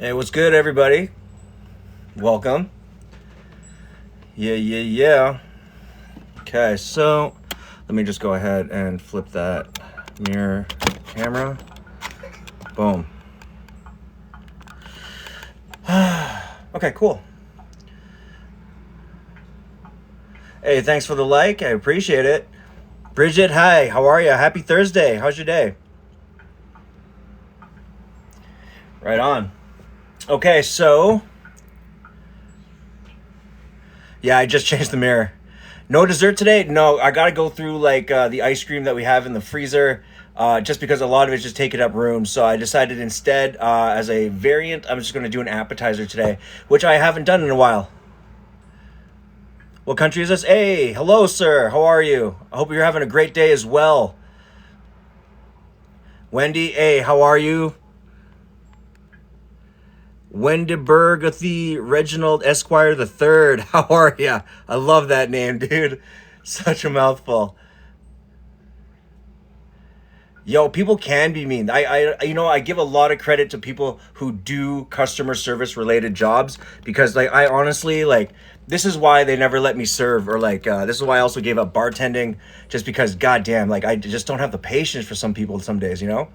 Hey, what's good, everybody? Welcome. Yeah. Okay, so let me just go ahead and flip that mirror camera. Boom. Okay, cool. Hey, thanks for the like. I appreciate it. Bridget, hi. How are you? Happy Thursday. How's your day? Right on. Okay, so yeah, I just changed the mirror. No dessert today? No, I gotta go through like the ice cream that we have in the freezer, just because a lot of it's just taking up room. So I decided instead, as a variant, I'm just gonna do an appetizer today, which I haven't done in a while. What country is this? Hey, hello, sir. How are you? I hope you're having a great day as well. Wendy, hey, how are you? Wendibergathy Reginald Esquire the Third. How are ya? I love that name, dude. Such a mouthful. Yo, people can be mean. I give a lot of credit to people who do customer service related jobs because, like, I honestly like. This is why they never let me serve, or like, this is why I also gave up bartending, just because, goddamn, like, I just don't have the patience for some people some days, you know.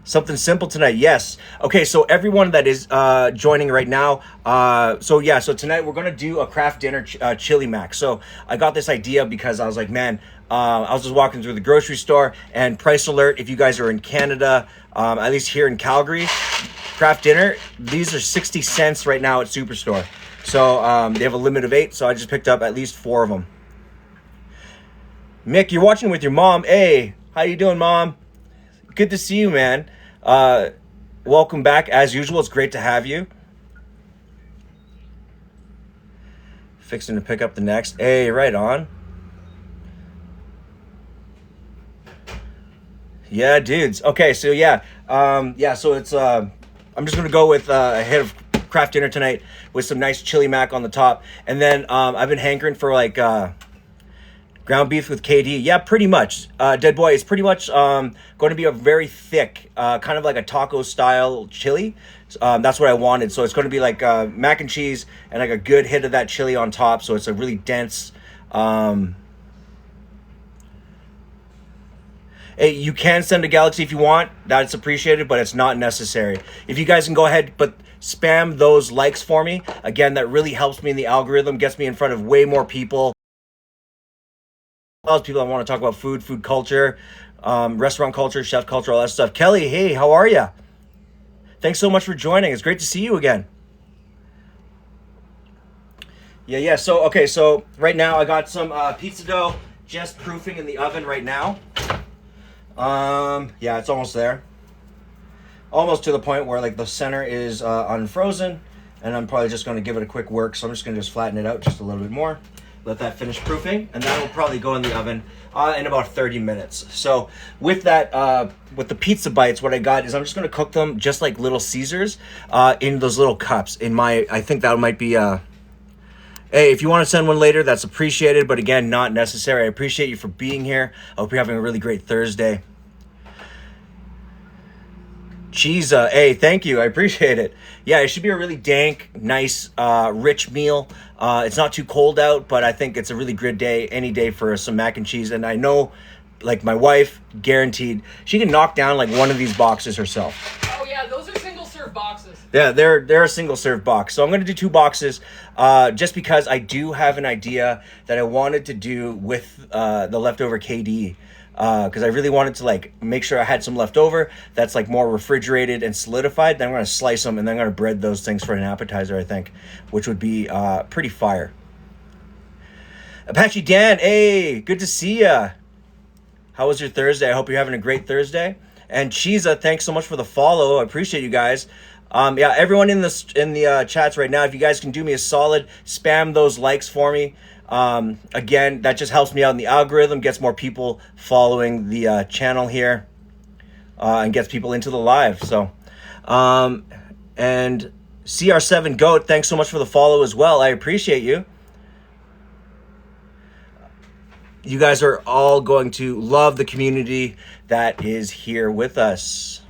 Something simple tonight, yes. Okay, so everyone that is joining right now, so tonight we're gonna do a craft dinner chili mac. So I got this idea because I was like, man, I was just walking through the grocery store, and price alert, if you guys are in Canada, at least here in Calgary, craft dinner, these are 60 cents right now at Superstore. So they have a limit of 8, so I just picked up at least 4 of them. Mick, you're watching with your mom. Hey, how you doing, Mom? Good to see you, man. Welcome back. As usual, it's great to have you. Fixing to pick up the next. Hey, right on. Yeah, dudes. Okay, so so it's I'm just gonna go with a hit of craft dinner tonight with some nice chili mac on the top, and then I've been hankering for like ground beef with KD. Yeah, pretty much. Dead Boy, it's pretty much going to be a very thick, kind of like a taco style chili. That's what I wanted. So it's going to be like mac and cheese and like a good hit of that chili on top. So it's a really dense. Hey, you can send a Galaxy if you want. That's appreciated, but it's not necessary. If you guys can go ahead, but spam those likes for me. Again, that really helps me in the algorithm, gets me in front of way more people. People that want to talk about food culture, restaurant culture, chef culture, all that stuff. Kelly, hey, how are you? Thanks so much for joining. It's great to see you again. Yeah. So, okay, so right now I got some pizza dough just proofing in the oven right now. Yeah, it's almost there. Almost to the point where like the center is unfrozen, and I'm probably just going to give it a quick work. So I'm just going to flatten it out just a little bit more. Let that finish proofing, and that will probably go in the oven in about 30 minutes. So with that, with the pizza bites, what I got is I'm just going to cook them just like Little Caesars in those little cups. I think that might be hey, if you want to send one later, that's appreciated, but again, not necessary. I appreciate you for being here. I hope you're having a really great Thursday. Cheese, hey, thank you. I appreciate it. Yeah, it should be a really dank, nice, rich meal. It's not too cold out, but I think it's a really good day, any day for some mac and cheese. And I know, like, my wife, guaranteed, she can knock down, like, one of these boxes herself. Oh, yeah, those are single-serve boxes. Yeah, they're a single-serve box. So I'm going to do 2 boxes just because I do have an idea that I wanted to do with the leftover KD. Because I really wanted to like make sure I had some left over that's like more refrigerated and solidified. Then I'm going to slice them and then I'm going to bread those things for an appetizer, I think, which would be pretty fire. Apache Dan, hey, good to see ya. How was your Thursday? I hope you're having a great Thursday. And Chiza, thanks so much for the follow. I appreciate you guys. Yeah, everyone in the chats right now, if you guys can do me a solid, spam those likes for me. Again, that just helps me out in the algorithm, gets more people following the channel here, and gets people into the live. So, and CR7 Goat, thanks so much for the follow as well. I appreciate you. You guys are all going to love the community that is here with us.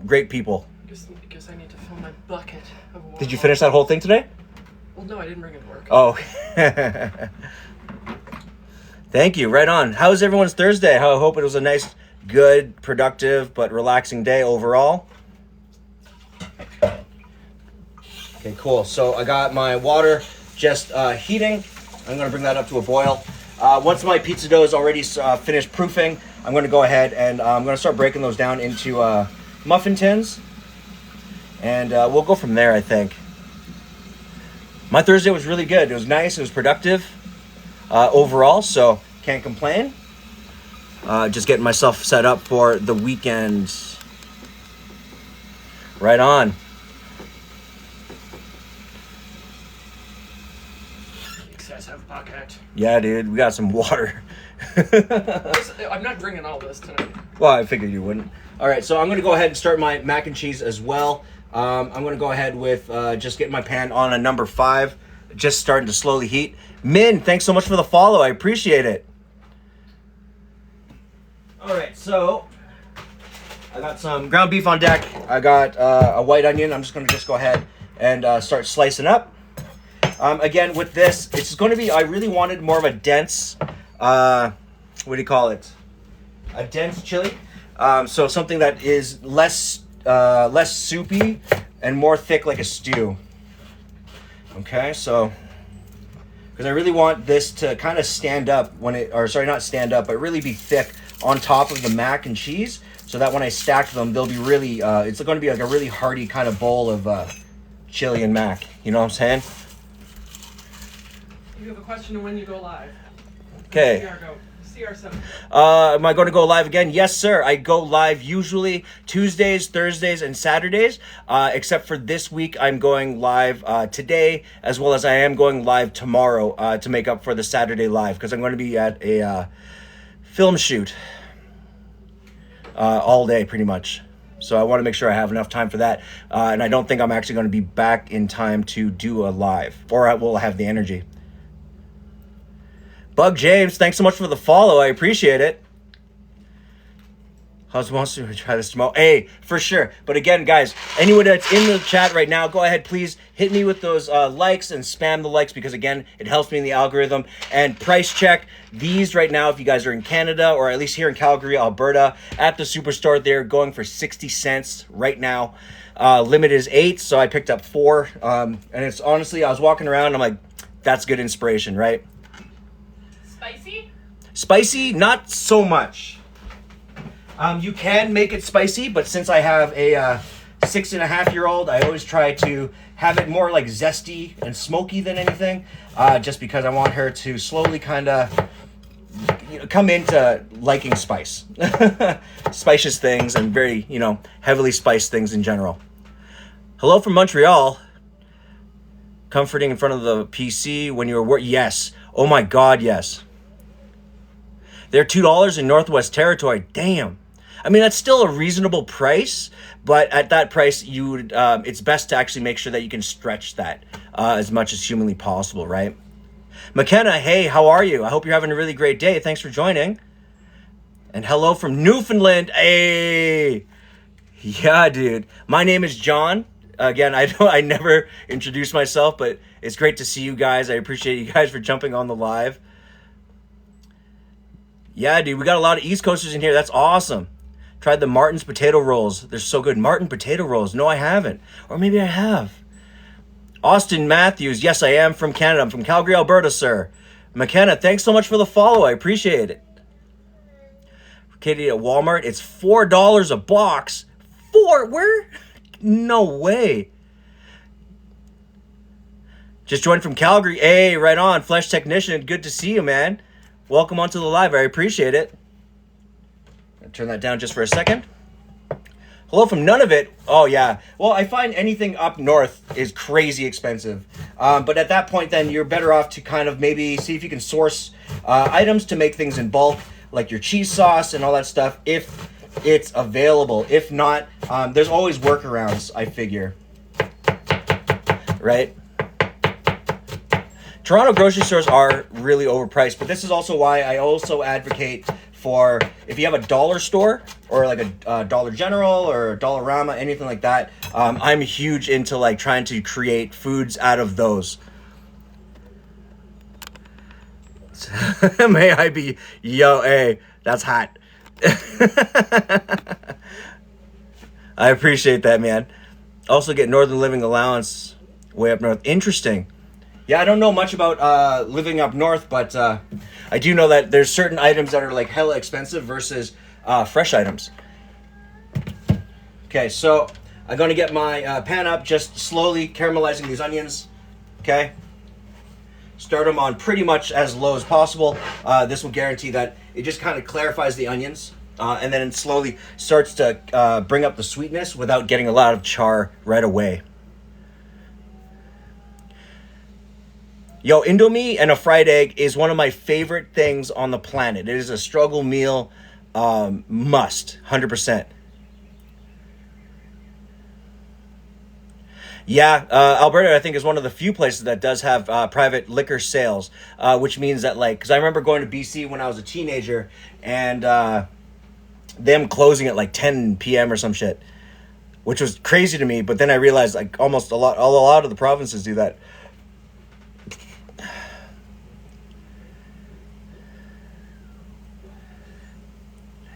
Great people. guess I need to fill my bucket of water. Did you finish that whole thing today? Well, no, I didn't bring it to work. Oh. Thank you. Right on. How was everyone's Thursday? I hope it was a nice, good, productive, but relaxing day overall. Okay, cool. So I got my water just heating. I'm going to bring that up to a boil. Once my pizza dough is already finished proofing, I'm going to go ahead and I'm going to start breaking those down into muffin tins. And we'll go from there, I think. My Thursday was really good. It was nice. It was productive overall, so can't complain. Just getting myself set up for the weekend. Right on. Excessive bucket. Yeah, dude, we got some water. I'm not drinking all this tonight. Well, I figured you wouldn't. All right, so I'm going to go ahead and start my mac and cheese as well. I'm going to go ahead with just getting my pan on a number 5, just starting to slowly heat. Min, thanks so much for the follow. I appreciate it. All right, so I got some ground beef on deck. I got a white onion. I'm just going to go ahead and start slicing up. Again, with this, it's going to be, I really wanted more of a dense, what do you call it? A dense chili. So something that is less soupy and more thick like a stew. Okay, so because I really want this to kind of stand up not stand up, but really be thick on top of the mac and cheese, so that when I stack them, they'll be really, it's going to be like a really hearty kind of bowl of chili and mac. You know what I'm saying? You have a question on when you go live. Okay. CR7. Am I going to go live again? Yes, sir. I go live usually Tuesdays, Thursdays, and Saturdays. Except for this week, I'm going live today, as well as I am going live tomorrow to make up for the Saturday live, because I'm going to be at a film shoot all day, pretty much. So I want to make sure I have enough time for that. And I don't think I'm actually going to be back in time to do a live, or I will have the energy. Bug James, thanks so much for the follow. I appreciate it. How's wants to try this tomorrow? Hey, for sure. But again, guys, anyone that's in the chat right now, go ahead, please hit me with those likes and spam the likes, because again, it helps me in the algorithm. And price check these right now if you guys are in Canada, or at least here in Calgary, Alberta, at the Superstore. They're going for 60 cents right now. Limit is 8, so I picked up 4. And it's honestly, I was walking around, I'm like, that's good inspiration, right? Spicy? Spicy, not so much. You can make it spicy, but since I have a 6.5-year-old, I always try to have it more like zesty and smoky than anything, just because I want her to slowly kind of come into liking spice. Spicious things and very, heavily spiced things in general. Hello from Montreal. Comforting in front of the PC when you were Yes. Oh my God, yes. They're $2 in Northwest Territory. Damn. I mean, that's still a reasonable price, but at that price, you would, it's best to actually make sure that you can stretch that as much as humanly possible, right? McKenna, hey, how are you? I hope you're having a really great day. Thanks for joining. And hello from Newfoundland. Hey. Yeah, dude. My name is John. Again, I never introduced myself, but it's great to see you guys. I appreciate you guys for jumping on the live. Yeah, dude, we got a lot of East Coasters in here. That's awesome. Tried the Martin's potato rolls. They're so good. Martin potato rolls. No, I haven't. Or maybe I have. Austin Matthews. Yes, I am from Canada. I'm from Calgary, Alberta, sir. McKenna, thanks so much for the follow. I appreciate it. Katie at Walmart. It's $4 a box. Where? No way. Just joined from Calgary. Hey, right on. Flesh Technician. Good to see you, man. Welcome onto the live. I appreciate it. I'll turn that down just for a second. Hello from Nunavut. Oh, yeah. Well, I find anything up north is crazy expensive. But at that point, then, you're better off to kind of maybe see if you can source items to make things in bulk, like your cheese sauce and all that stuff, if it's available. If not, there's always workarounds, I figure. Right? Toronto grocery stores are really overpriced, but this is also why I also advocate for, if you have a dollar store, or like a Dollar General or Dollarama, anything like that. I'm huge into like trying to create foods out of those. May I be, yo, hey, that's hot. I appreciate that, man. Also get Northern Living Allowance way up north. Interesting. Yeah, I don't know much about living up north, but I do know that there's certain items that are like hella expensive versus fresh items. Okay, so I'm going to get my pan up, just slowly caramelizing these onions. Okay. Start them on pretty much as low as possible. This will guarantee that it just kind of clarifies the onions. And then it slowly starts to bring up the sweetness without getting a lot of char right away. Yo, Indomie and a fried egg is one of my favorite things on the planet. It is a struggle meal must, 100%. Yeah, Alberta, I think, is one of the few places that does have private liquor sales, which means that, like, because I remember going to BC when I was a teenager and them closing at like 10 p.m. or some shit, which was crazy to me. But then I realized, like, almost a lot of the provinces do that.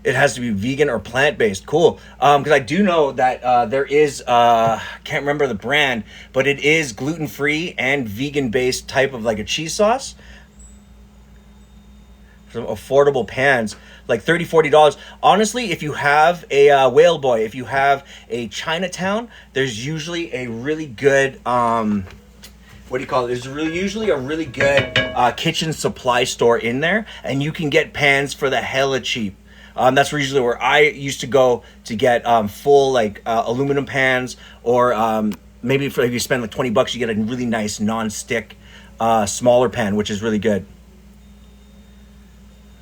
It has to be vegan or plant-based. Cool. Because I do know that there is, can't remember the brand, but it is gluten-free and vegan-based type of like a cheese sauce. Some affordable pans, like $30, $40. Honestly, if you have a Whale Boy, if you have a Chinatown, there's usually a really good, what do you call it? There's usually a really good kitchen supply store in there, and you can get pans for the hella cheap. That's usually where I used to go to get full like aluminum pans, or maybe if you spend like $20, you get a really nice non-stick smaller pan, which is really good.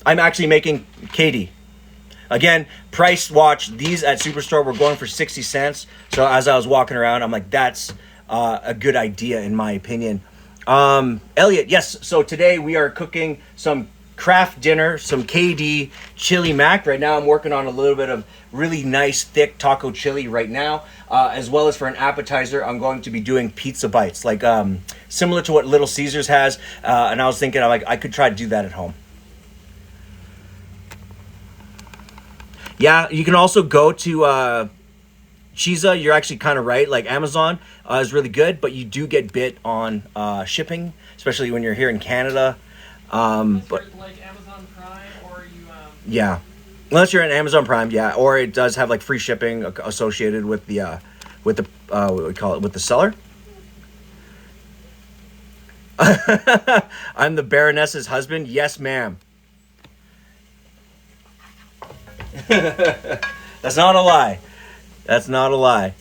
I'm actually making Katie. Again, price watch. These at Superstore were going for 60 cents. So as I was walking around, I'm like, that's a good idea in my opinion. Elliot, yes. So today we are cooking some craft dinner, some KD chili mac. Right now I'm working on a little bit of really nice thick taco chili right now, as well as for an appetizer I'm going to be doing pizza bites, like similar to what Little Caesars has, and I was thinking I could try to do that at home. Yeah, you can also go to Cheesa. You're actually kind of right, like Amazon is really good, but you do get bit on shipping, especially when you're here in Canada. But like Amazon Prime, or you yeah, unless you're in Amazon Prime, yeah, or it does have like free shipping associated with the what we call it, with the seller. I'm the Baroness's husband. Yes, ma'am. That's not a lie. That's not a lie.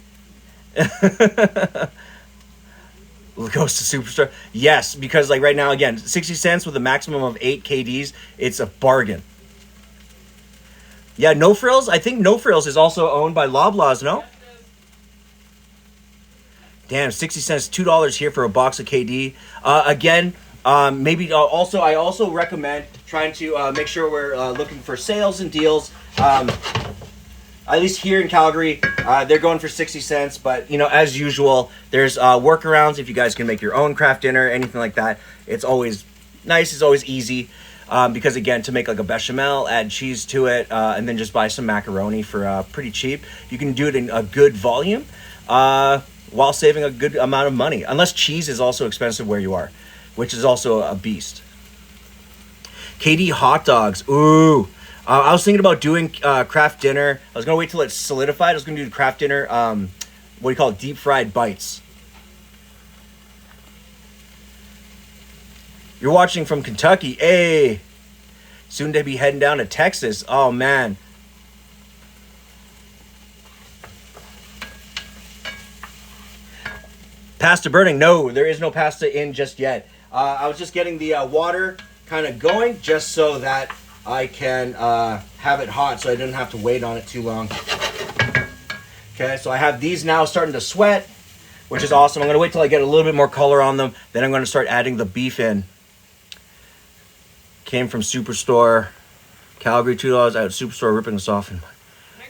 Goes to Superstore. Yes, because like right now, again, 60 cents with a maximum of 8 KDs, it's a bargain. Yeah, No Frills. I think No Frills is also owned by Loblaws, no? Damn, 60 cents, $2 here for a box of KD. Again, maybe also, I also recommend trying to make sure we're looking for sales and deals. At least here in Calgary, they're going for 60 cents. But, you know, as usual, there's workarounds if you guys can make your own craft dinner, anything like that. It's always nice. It's always easy. Because, again, to make like a bechamel, add cheese to it, and then just buy some macaroni for pretty cheap. You can do it in a good volume while saving a good amount of money. Unless cheese is also expensive where you are, which is also a beast. KD hot dogs. Ooh. I was thinking about doing craft dinner. I was going to wait till it's solidified. I was going to do craft dinner, what do you call it, deep fried bites. You're watching from Kentucky. Hey, soon to be heading down to Texas. Oh, man. Pasta burning. No, there is no pasta in just yet. I was just getting the water kind of going just so that I can have it hot so I didn't have to wait on it too long. Okay, so I have these now starting to sweat, which is awesome. I'm going to wait till I get a little bit more color on them. Then I'm going to start adding the beef in. Came from Superstore. Calgary, $2 out of Superstore, ripping us off. Can I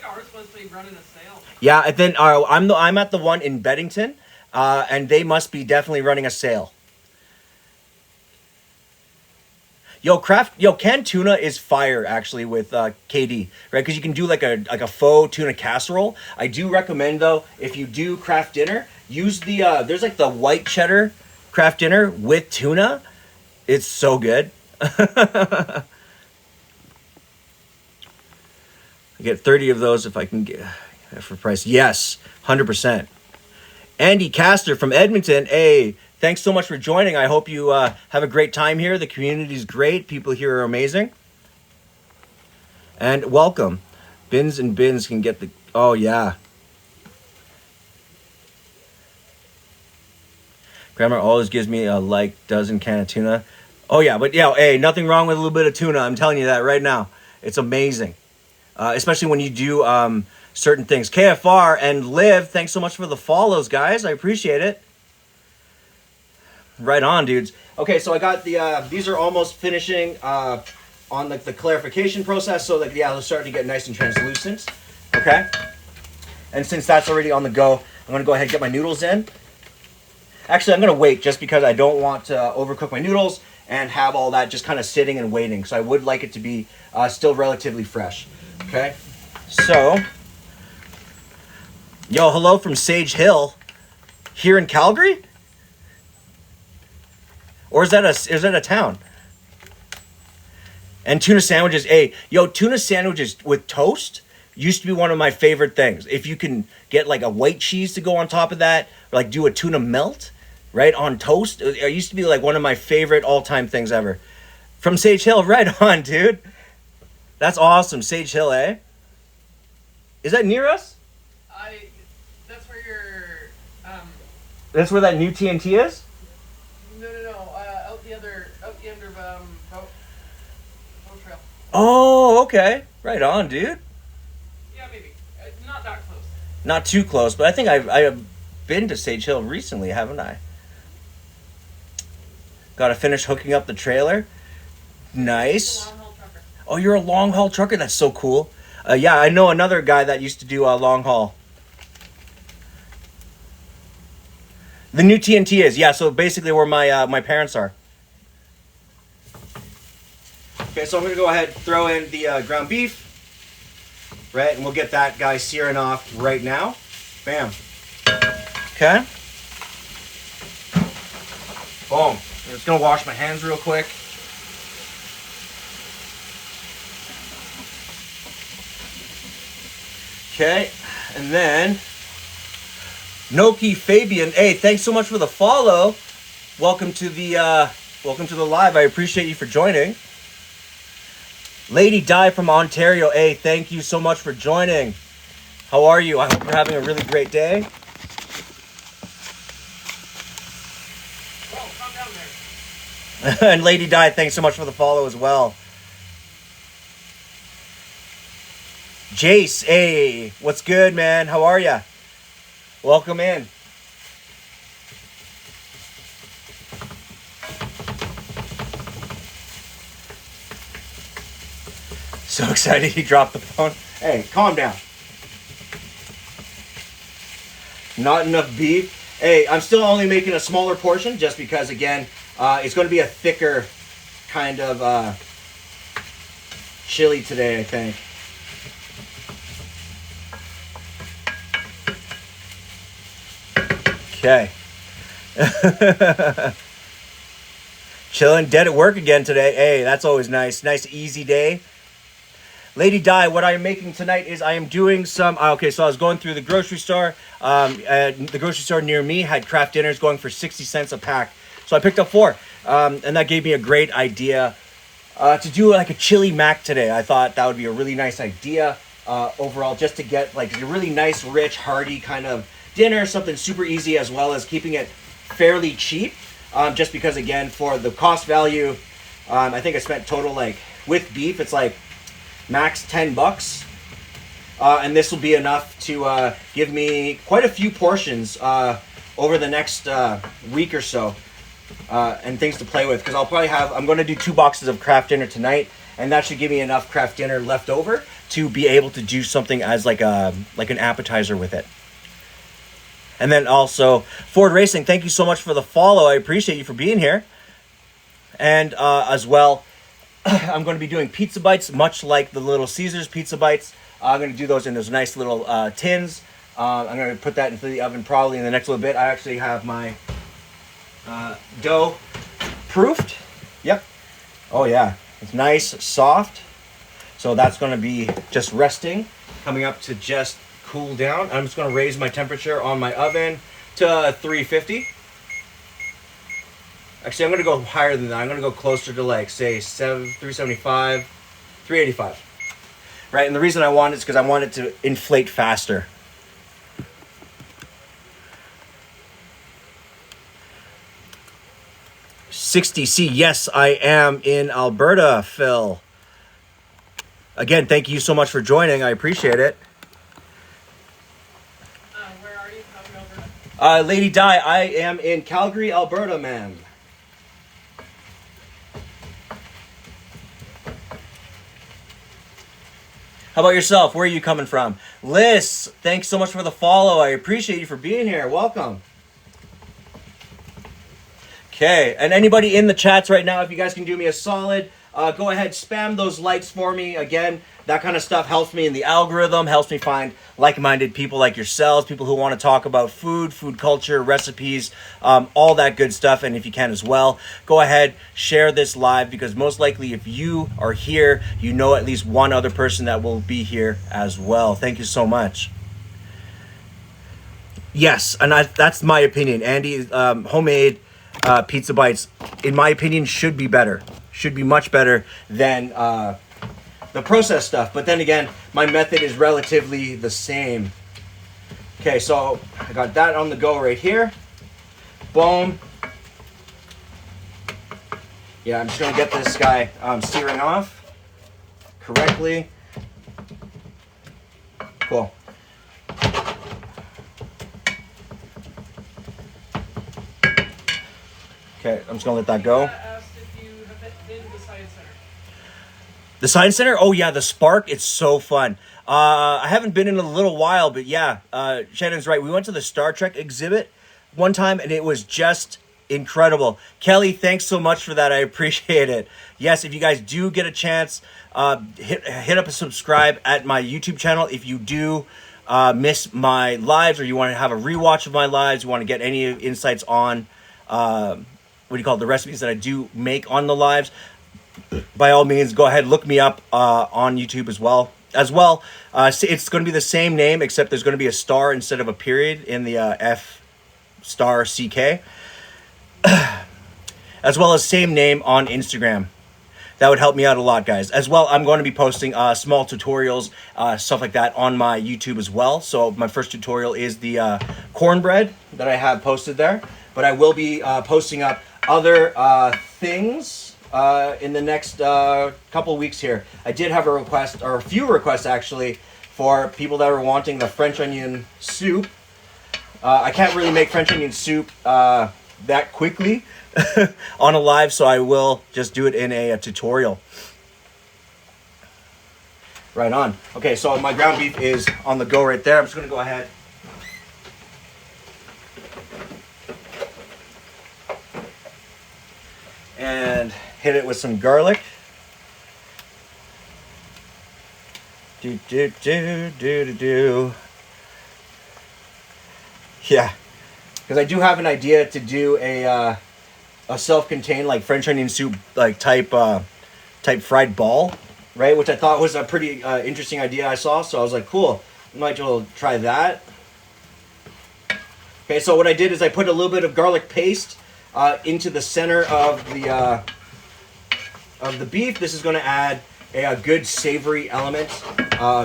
actually running a sale. Yeah, and then I'm at the one in Beddington, and they must be definitely running a sale. Yo, canned tuna is fire actually with KD, right? Because you can do like a faux tuna casserole. I do recommend though, if you do craft dinner, use the there's like the white cheddar craft dinner with tuna. It's so good. I get 30 of those if I can get for price. Yes, 100%. Andy Castor from Edmonton. Hey, thanks so much for joining. I hope you have a great time here. The community's great. People here are amazing. And welcome. Bins and Bins can get the... Oh, yeah. Grandma always gives me a dozen can of tuna. Oh, yeah. But, yeah, hey, nothing wrong with a little bit of tuna. I'm telling you that right now. It's amazing. Especially when you do certain things. KFR and Liv, thanks so much for the follows, guys. I appreciate it. Right on, dudes. Okay, so I got the, these are almost finishing on like the clarification process. So like, yeah, they're starting to get nice and translucent. Okay. And since that's already on the go, I'm going to go ahead and get my noodles in. Actually, I'm going to wait just because I don't want to overcook my noodles and have all that just kind of sitting and waiting. So I would like it to be still relatively fresh. Okay. So, yo, hello from Sage Hill here in Calgary? Or is that a town? And tuna sandwiches. Hey, yo, tuna sandwiches with toast used to be one of my favorite things. If you can get like a white cheese to go on top of that, or like do a tuna melt, right, on toast. It used to be like one of my favorite all-time things ever. From Sage Hill, right on, dude. That's awesome. Sage Hill, eh? Is that near us? That's where your That's where that new TNT is? No. Out the end of boat trail. Oh, okay. Right on, dude. Yeah, maybe. Not that close. Not too close, but I think I've been to Sage Hill recently, haven't I? Gotta finish hooking up the trailer. Nice. Long haul trucker. Oh, you're a long haul trucker? That's so cool. Yeah, I know another guy that used to do a long haul. The new TNT is, yeah, so basically where my parents are. Okay, so I'm going to go ahead and throw in the ground beef, right? And we'll get that guy searing off right now. Bam. Okay. Boom. I'm just going to wash my hands real quick. Okay, and then Noki Fabian, hey, thanks so much for the follow. Welcome to the live. I appreciate you for joining. Lady Di from Ontario, hey, thank you so much for joining. How are you? I hope you're having a really great day. Whoa, calm down there. And Lady Di, thanks so much for the follow as well. Jace, hey, what's good, man? How are ya? Welcome in. So excited he dropped the phone. Hey, calm down. Not enough beef. Hey, I'm still only making a smaller portion just because, again, it's going to be a thicker kind of chili today, I think. Okay. Chilling, dead at work again today. Hey, that's always nice. Nice, easy day. Lady Di, what I am making tonight is I am doing some... Okay, so I was going through the grocery store. The grocery store near me had craft dinners going for 60 cents a pack. So I picked up 4. And that gave me a great idea to do like a chili mac today. I thought that would be a really nice idea overall, just to get like a really nice, rich, hearty kind of dinner, something super easy, as well as keeping it fairly cheap, just because, again, for the cost value, I think I spent total, like, with beef, it's like max $10, and this will be enough to give me quite a few portions over the next week or so, and things to play with, because I'm going to do 2 boxes of craft dinner tonight, and that should give me enough craft dinner left over to be able to do something as like an appetizer with it. And then also, Ford Racing, thank you so much for the follow. I appreciate you for being here. And as well, I'm going to be doing pizza bites, much like the Little Caesars pizza bites. I'm going to do those in those nice little tins. I'm going to put that into the oven probably in the next little bit. I actually have my dough proofed. Yep. Oh yeah, it's nice, soft. So that's going to be just resting, coming up to just cool down. I'm just going to raise my temperature on my oven to 350. Actually, I'm going to go higher than that. I'm going to go closer to like, say, 375, 385. Right, and the reason I want it is because I want it to inflate faster. $60C, yes, I am in Alberta, Phil. Again, thank you so much for joining. I appreciate it. Where are you? How's Alberta? Lady Di, I am in Calgary, Alberta, ma'am. How about yourself? Where are you coming from? Liz, thanks so much for the follow. I appreciate you for being here. Welcome. Okay, and anybody in the chats right now, if you guys can do me a solid, go ahead, spam those likes for me. Again, that kind of stuff helps me in the algorithm, helps me find like-minded people like yourselves, people who want to talk about food, food culture, recipes, all that good stuff. And if you can as well, go ahead, share this live, because most likely if you are here, you know at least one other person that will be here as well. Thank you so much. Yes, and that's my opinion. Andy, homemade pizza bites, in my opinion, should be better. Should be much better than the processed stuff. But then again, my method is relatively the same. Okay, so I got that on the go right here. Boom. Yeah, I'm just going to get this guy searing off correctly. Cool. Okay, I'm just going to let that go. The Science Center? Oh yeah, the Spark, it's so fun. I haven't been in a little while, but yeah, Shannon's right. We went to the Star Trek exhibit one time, and it was just incredible. Kelly, thanks so much for that. I appreciate it. Yes, if you guys do get a chance, hit up a subscribe at my YouTube channel. If you do miss my lives, or you want to have a rewatch of my lives, you want to get any insights on, the recipes that I do make on the lives, by all means, go ahead, look me up on YouTube as well. It's going to be the same name, except there's going to be a star instead of a period in the F star CK. As well as same name on Instagram. That would help me out a lot, guys. As well, I'm going to be posting small tutorials, stuff like that on my YouTube as well. So my first tutorial is the cornbread that I have posted there. But I will be posting up other things in the next couple weeks here. I did have a request, or a few requests actually, for people that were wanting the French onion soup. I can't really make French onion soup that quickly on a live, so I will just do it in a tutorial. Right on. Okay, so my ground beef is on the go right there. I'm just going to go ahead. And hit it with some garlic. Do. Yeah, because I do have an idea to do a self-contained like French onion soup like type fried ball, right? Which I thought was a pretty interesting idea I saw. So I was like, cool, I might as well try that. Okay, so what I did is I put a little bit of garlic paste into the center of the beef. This is going to add a good savory element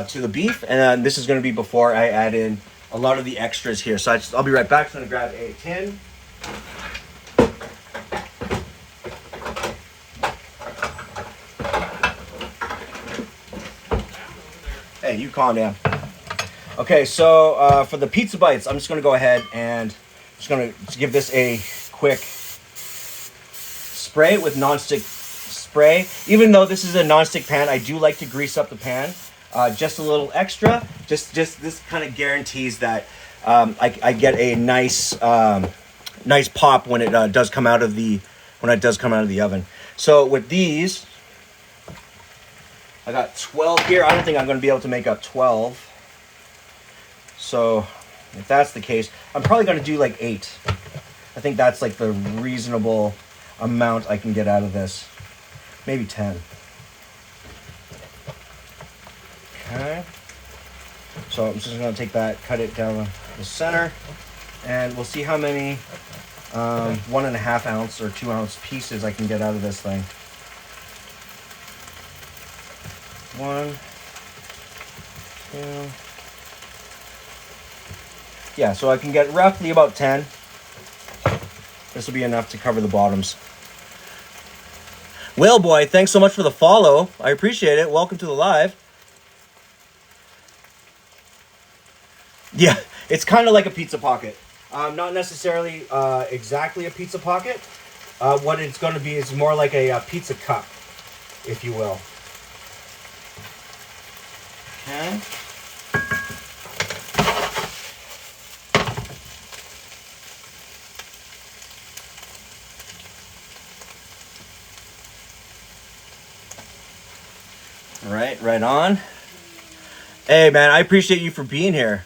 to the beef, and this is going to be before I add in a lot of the extras here. So I'll be right back. So I'm going to grab a tin. Hey, you calm down. Okay, so for the pizza bites, I'm just going to go ahead and just going to give this a quick spray with nonstick spray. Even though this is a non-stick pan, I do like to grease up the pan just a little extra. Just this kind of guarantees that I get a nice nice pop when it does come out of the oven. So with these, I got 12 here. I don't think I'm going to be able to make up 12. So if that's the case, I'm probably going to do like 8. I think that's like the reasonable amount I can get out of this. Maybe 10. Okay. So I'm just going to take that, cut it down the center, and we'll see how many 1.5 ounce or 2 ounce pieces I can get out of this thing. 1, 2. Yeah, so I can get roughly about 10. This will be enough to cover the bottoms. Whale Boy, thanks so much for the follow. I appreciate it. Welcome to the live. Yeah, it's kind of like a pizza pocket. Not necessarily exactly a pizza pocket. What it's going to be is more like a pizza cup, if you will. Okay. All right, right on. Hey, man, I appreciate you for being here.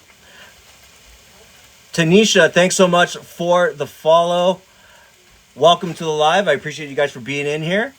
Tanisha, thanks so much for the follow. Welcome to the live. I appreciate you guys for being in here.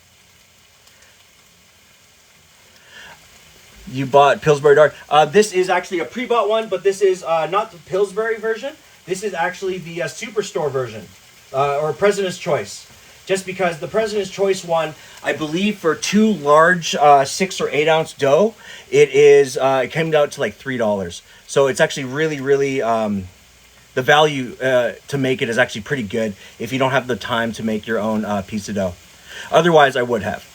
You bought Pillsbury Dark. This is actually a pre-bought one, but this is not the Pillsbury version. This is actually the Superstore version, or President's Choice. Just because the President's Choice one, I believe for 2 large 6 or 8 ounce dough, it came out to like $3. So it's actually really the value to make it is actually pretty good if you don't have the time to make your own pizza dough. Otherwise, I would have.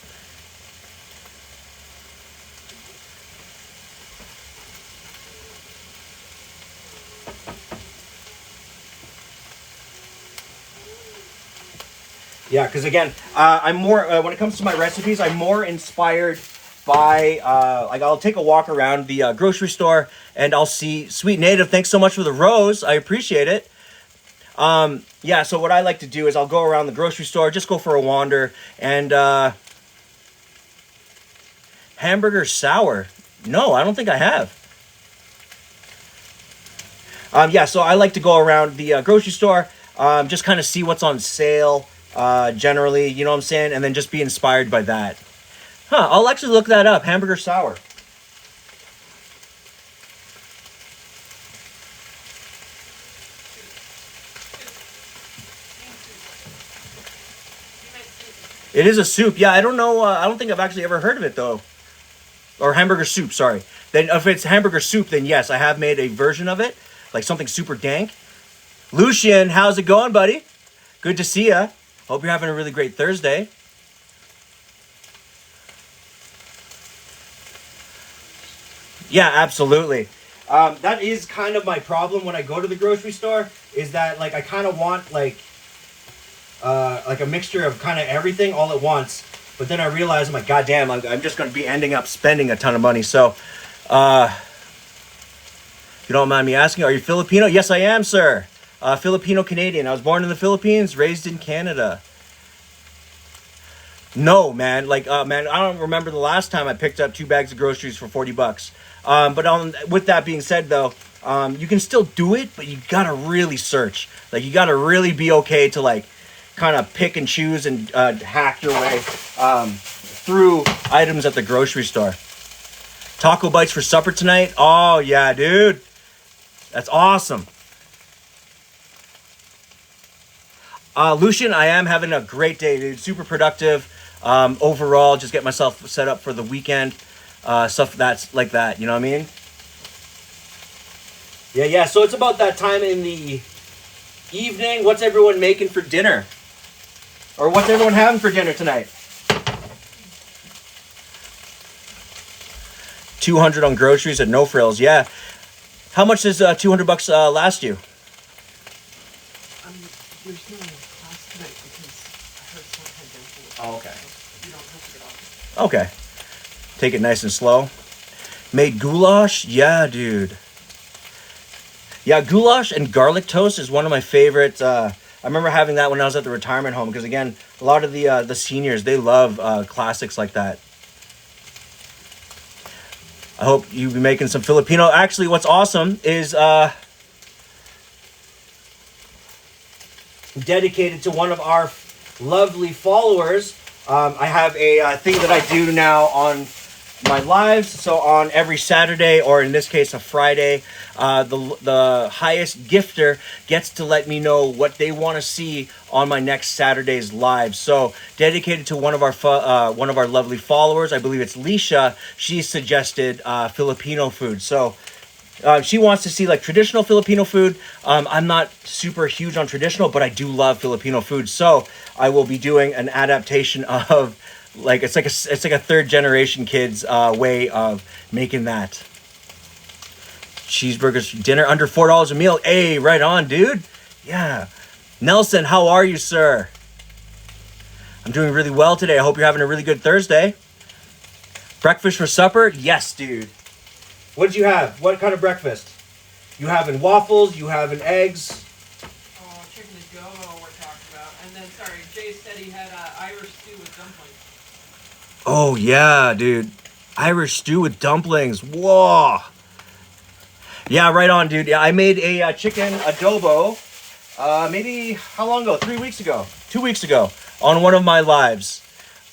Yeah, because again, I'm more when it comes to my recipes, I'm more inspired by like I'll take a walk around the grocery store and I'll see Sweet Native. Thanks so much for the rose. I appreciate it. Yeah, so what I like to do is I'll go around the grocery store, just go for a wander, and hamburger sour. No, I don't think I have. Yeah, so I like to go around the grocery store, just kind of see what's on sale. Generally, you know what I'm saying? And then just be inspired by that. I'll actually look that up. Hamburger sour. It is a soup. Yeah, I don't know. I don't think I've actually ever heard of it, though. Or hamburger soup, sorry. Then if it's hamburger soup, then yes, I have made a version of it. Like something super dank. Lucian, how's it going, buddy? Good to see ya. Hope you're having a really great Thursday. Yeah, absolutely. That is kind of my problem when I go to the grocery store, is that like I kind of want like a mixture of kind of everything all at once, but then I realize I'm like, God damn, I'm just going to be ending up spending a ton of money. So, if you don't mind me asking, are you Filipino? Yes, I am, sir. Filipino Canadian. I was born in the Philippines, raised in Canada. No, man. Like, man, I don't remember the last time I picked up 2 bags of groceries for $40. But with that being said, though, you can still do it, but you gotta really search. Like, you gotta really be okay to like kind of pick and choose and hack your way through items at the grocery store. Taco bites for supper tonight? Oh yeah, dude. That's awesome. Lucian, I am having a great day, dude. Super productive. Overall, just get myself set up for the weekend. Stuff that's like that, you know what I mean? Yeah. So it's about that time in the evening. What's everyone making for dinner? Or what's everyone having for dinner tonight? 200 on groceries at No Frills. Yeah. How much does $200 last you? There's no class tonight because I Oh, okay. You don't have to get off. Okay. Take it nice and slow. Made goulash? Yeah, dude. Yeah, goulash and garlic toast is one of my favorites. I remember having that when I was at the retirement home because, again, a lot of the seniors, they love classics like that. I hope you be making some Filipino. Actually, what's awesome is dedicated to one of our lovely followers. I have a thing that I do now on my lives. So on every Saturday, or in this case a Friday, the highest gifter gets to let me know what they want to see on my next Saturday's live. So dedicated to one of our lovely followers, I believe it's Lisha. She suggested Filipino food. So she wants to see like traditional Filipino food. I'm not super huge on traditional, but I do love Filipino food. So I will be doing an adaptation of like it's like a third generation kids way of making that. Cheeseburgers for dinner under $4 a meal. Hey, right on, dude. Yeah. Nelson, how are you, sir? I'm doing really well today. I hope you're having a really good Thursday. Breakfast for supper? Yes, dude. What did you have? What kind of breakfast? You having waffles? You having eggs? Oh, chicken adobo we're talking about. And then, sorry, Jay said he had Irish stew with dumplings. Oh, yeah, dude. Irish stew with dumplings. Whoa. Yeah, right on, dude. Yeah, I made a chicken adobo maybe, how long ago? 3 weeks ago. 2 weeks ago on one of my lives.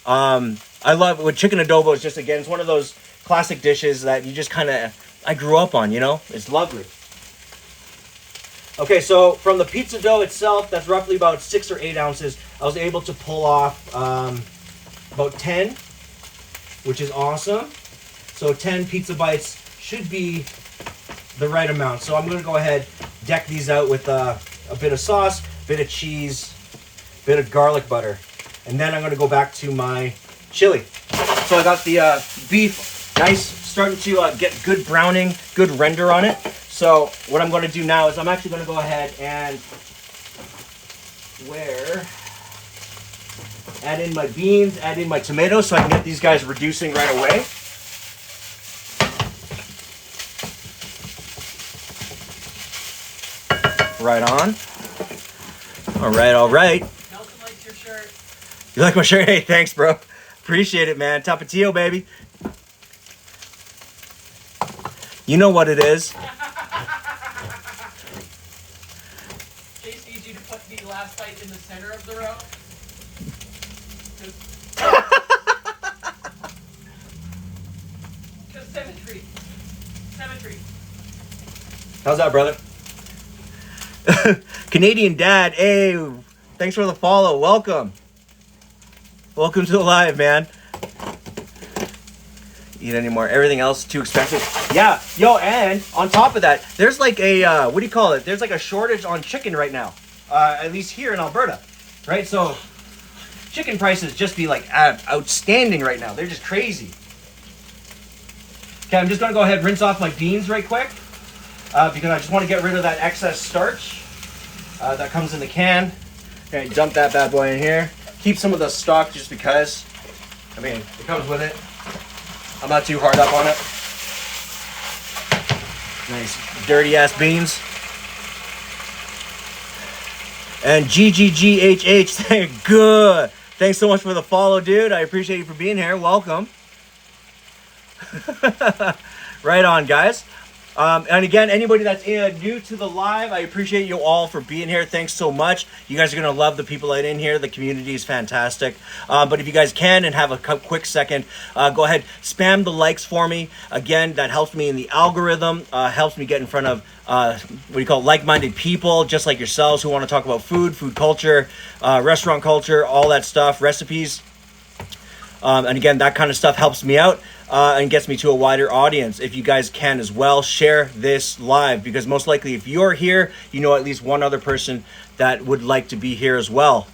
I love with chicken adobo. It's just, again, it's one of those classic dishes that you just kind of, I grew up on, you know? It's lovely. Okay, so from the pizza dough itself, that's roughly about 6 or 8 ounces. I was able to pull off about 10, which is awesome. So 10 pizza bites should be the right amount. So I'm going to go ahead, deck these out with a bit of sauce, bit of cheese, bit of garlic butter. And then I'm going to go back to my chili. So I got the beef nice, starting to get good browning, good render on it. So what I'm going to do now is I'm actually going to go ahead and add in my beans, add in my tomatoes so I can get these guys reducing right away. Right on. All right. Nelson likes your shirt. You like my shirt? Hey, thanks, bro. Appreciate it, man. Tapatio, baby. You know what it is. Jace needs you to put the last bite in the center of the row. Just symmetry. Symmetry. How's that, brother? Canadian Dad, hey, thanks for the follow. Welcome to the live, man. Eat anymore. Everything else too expensive. Yeah, yo, and on top of that, there's like a what do you call it? There's like a shortage on chicken right now. At least here in Alberta, right? So chicken prices just be like outstanding right now. They're just crazy. Okay, I'm just gonna go ahead and rinse off my beans right quick because I just want to get rid of that excess starch that comes in the can. Okay, dump that bad boy in here. Keep some of the stock just because. I mean, it comes with it. I'm not too hard up on it. Nice dirty ass beans. And GGGHH, good. Thanks so much for the follow, dude. I appreciate you for being here. Welcome. Right on, guys. And again, anybody that's new to the live, I appreciate you all for being here. Thanks so much. You guys are going to love the people that are in here. The community is fantastic. But if you guys can and have a quick second, go ahead, spam the likes for me. Again, that helps me in the algorithm, helps me get in front of like-minded people, just like yourselves, who want to talk about food culture, restaurant culture, all that stuff, recipes. And again, that kind of stuff helps me out and gets me to a wider audience. If you guys can as well, share this live, because most likely if you're here, you know at least one other person that would like to be here as well.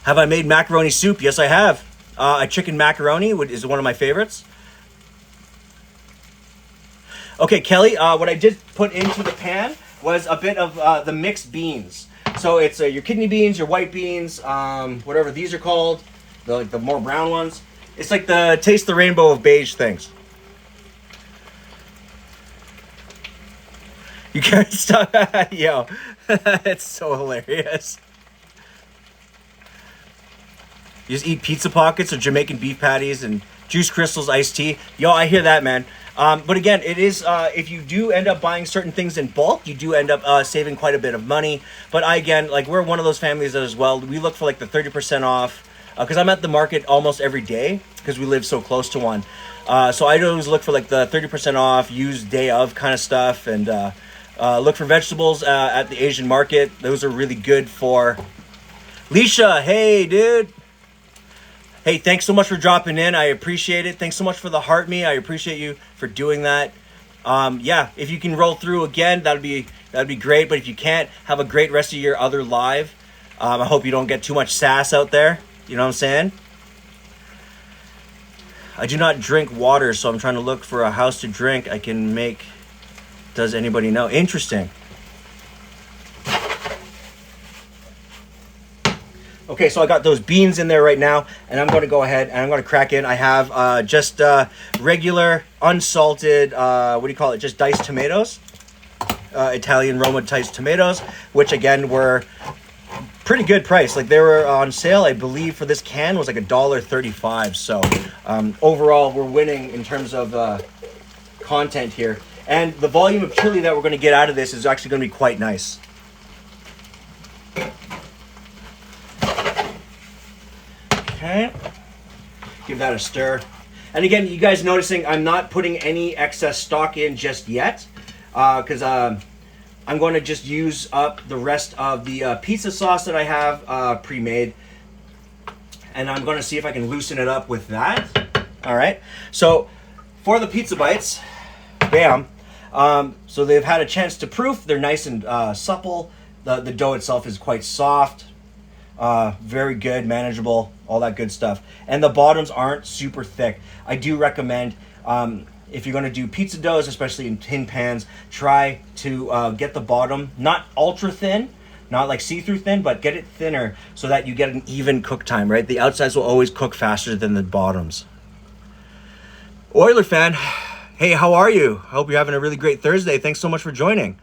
Have I made macaroni soup? Yes, I have. A chicken macaroni is one of my favorites. Okay, Kelly, what I did put into the pan was a bit of the mixed beans. So it's your kidney beans, your white beans, whatever these are called, the more brown ones. It's like the taste the rainbow of beige things. You can't stop. Yo, it's so hilarious. You just eat pizza pockets or Jamaican beef patties and juice crystals, iced tea. Yo, I hear that, man. But again, it is, if you do end up buying certain things in bulk, you do end up saving quite a bit of money. But again, like we're one of those families as well. We look for like the 30% off because I'm at the market almost every day because we live so close to one. So I always look for like the 30% off, use day of kind of stuff, and look for vegetables at the Asian market. Those are really good for... Leisha, hey, dude. Hey, thanks so much for dropping in. I appreciate it. Thanks so much for the heart me. I appreciate you for doing that. Yeah, if you can roll through again, that'd be great. But if you can't, have a great rest of your other live. I hope you don't get too much sass out there. You know what I'm saying? I do not drink water, so I'm trying to look for a house to drink I can make. Does anybody know? Interesting. Okay, so I got those beans in there right now, and I'm going to go ahead and I'm going to crack in. I have just regular, unsalted, what do you call it? Just diced tomatoes. Italian Roma diced tomatoes, which again were pretty good price. Like they were on sale, I believe, for this can was like $1.35. So overall, we're winning in terms of content here. And the volume of chili that we're going to get out of this is actually going to be quite nice. Okay. Give that a stir. And again, you guys noticing I'm not putting any excess stock in just yet because I'm going to just use up the rest of the pizza sauce that I have pre-made. And I'm going to see if I can loosen it up with that. All right. So for the pizza bites, bam. So they've had a chance to proof. They're nice and supple. The dough itself is quite soft. Very good, manageable, all that good stuff. And the bottoms aren't super thick. I do recommend, if you're going to do pizza doughs, especially in tin pans, try to get the bottom not ultra thin, not like see-through thin, but get it thinner so that you get an even cook time, right? The outsides will always cook faster than the bottoms. Oiler fan, hey, how are you? I hope you're having a really great Thursday. Thanks so much for joining.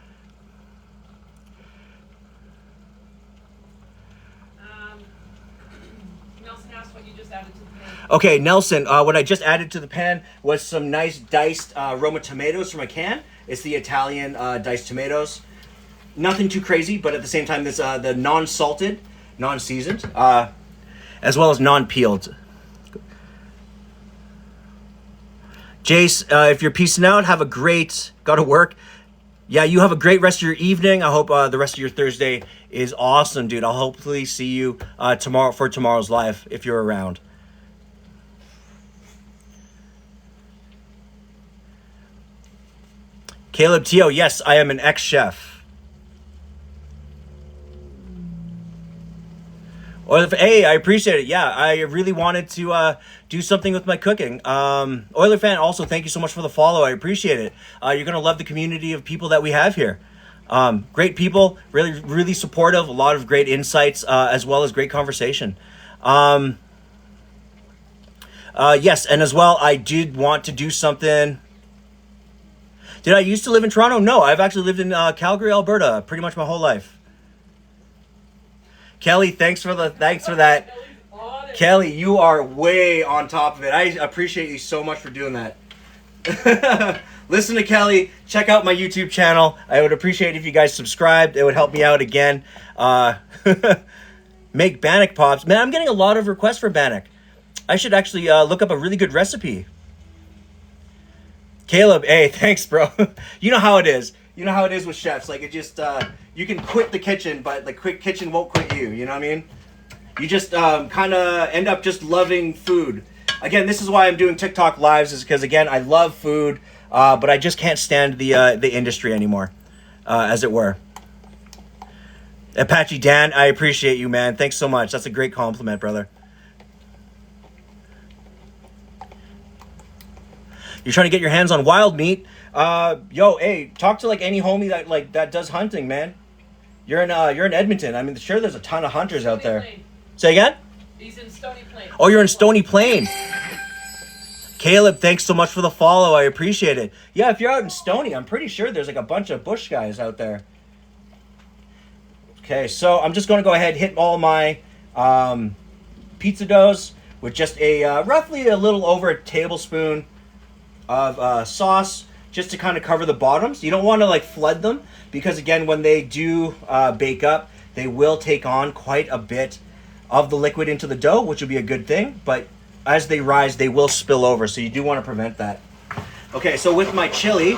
Nelson asked what you just added to the pan. Okay, Nelson, what I just added to the pan was some nice diced Roma tomatoes from a can. It's the Italian diced tomatoes. Nothing too crazy, but at the same time, this the non-salted, non-seasoned, as well as non-peeled. Jace, if you're peacing out, have a great, gotta work. Yeah, you have a great rest of your evening. I hope the rest of your Thursday is awesome, dude. I'll hopefully see you tomorrow for tomorrow's live if you're around. Caleb Teo, yes, I am an ex-chef. Hey, I appreciate it. Yeah, I really wanted to do something with my cooking. Oiler fan, also, thank you so much for the follow. I appreciate it. You're going to love the community of people that we have here. Great people, really, really supportive, a lot of great insights, as well as great conversation. Yes, and as well, I did want to do something. Did I used to live in Toronto? No, I've actually lived in Calgary, Alberta, pretty much my whole life. Kelly, thanks for that. Kelly, you are way on top of it. I appreciate you so much for doing that. Listen to Kelly. Check out my YouTube channel. I would appreciate if you guys subscribed. It would help me out again. Make bannock pops. Man, I'm getting a lot of requests for bannock. I should actually look up a really good recipe. Caleb, hey, thanks, bro. You know how it is. You know how it is with chefs. Like, it just, you can quit the kitchen, but the quick kitchen won't quit you. You know what I mean? You just kind of end up just loving food. Again, this is why I'm doing TikTok lives, is because, again, I love food, but I just can't stand the industry anymore, as it were. Apache Dan, I appreciate you, man. Thanks so much. That's a great compliment, brother. You're trying to get your hands on wild meat. Yo, hey, talk to like any homie that does hunting, man. You're in Edmonton. I mean, sure, there's a ton of hunters out there. Plain. Say again? He's in Stony Plain. Oh, you're in Stony Plain. Caleb, thanks so much for the follow. I appreciate it. Yeah, if you're out in Stony, I'm pretty sure there's like a bunch of bush guys out there. Okay, so I'm just going to go ahead and hit all my pizza doughs with just a roughly a little over a tablespoon of sauce, just to kind of cover the bottoms. You don't want to like flood them, because again, when they do bake up, they will take on quite a bit of the liquid into the dough, which will be a good thing. But as they rise, they will spill over, so you do want to prevent that. Okay, so with my chili,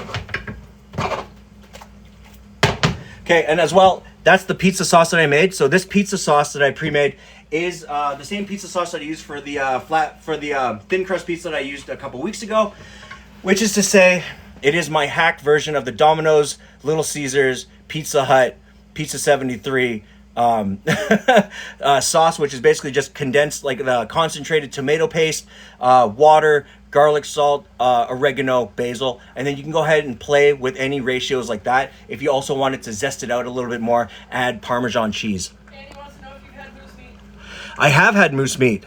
okay, and as well, that's the pizza sauce that I made. So this pizza sauce that I pre-made is the same pizza sauce that I used for the thin crust pizza that I used a couple weeks ago, which is to say, it is my hacked version of the Domino's, Little Caesars, Pizza Hut, Pizza 73 sauce, which is basically just condensed, like the concentrated tomato paste, water, garlic, salt, oregano, basil, and then you can go ahead and play with any ratios like that. If you also wanted to zest it out a little bit more, add Parmesan cheese. Andy wants to know if you've had moose meat. I have had moose meat.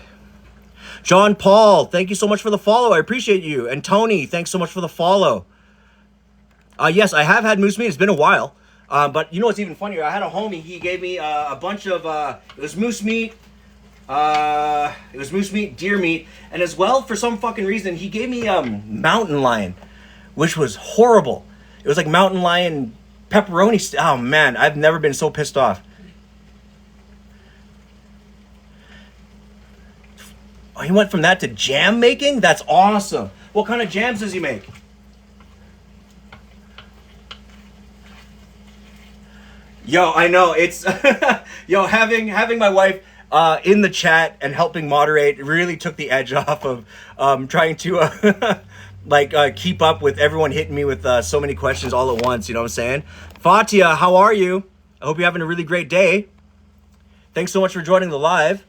John Paul, thank you so much for the follow. I appreciate you. And Tony, thanks so much for the follow. Yes, I have had moose meat. It's been a while. But you know what's even funnier? I had a homie. He gave me a bunch of, it was moose meat, deer meat, and as well, for some fucking reason, he gave me mountain lion, which was horrible. It was like mountain lion pepperoni. Oh man, I've never been so pissed off. Oh, he went from that to jam making? That's awesome. What kind of jams does he make? Yo, I know it's yo, having my wife in the chat and helping moderate really took the edge off of trying to keep up with everyone hitting me with so many questions all at once. You know what I'm saying? Fatia, how are you? I hope you're having a really great day. Thanks so much for joining the live.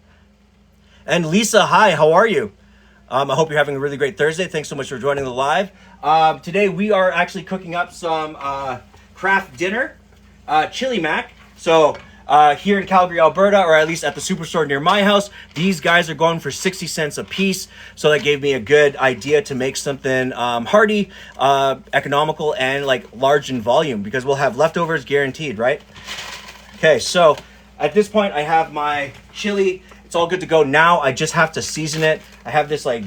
And Lisa, hi, how are you? I hope you're having a really great Thursday. Thanks so much for joining the live. Today we are actually cooking up some craft dinner. Chili mac. So here in Calgary, Alberta, or at least at the superstore near my house, these guys are going for 60 cents a piece. So that gave me a good idea to make something hearty, economical, and like large in volume, because we'll have leftovers guaranteed, right? Okay, so at this point I have my chili. It's all good to go. Now I just have to season it. I have this like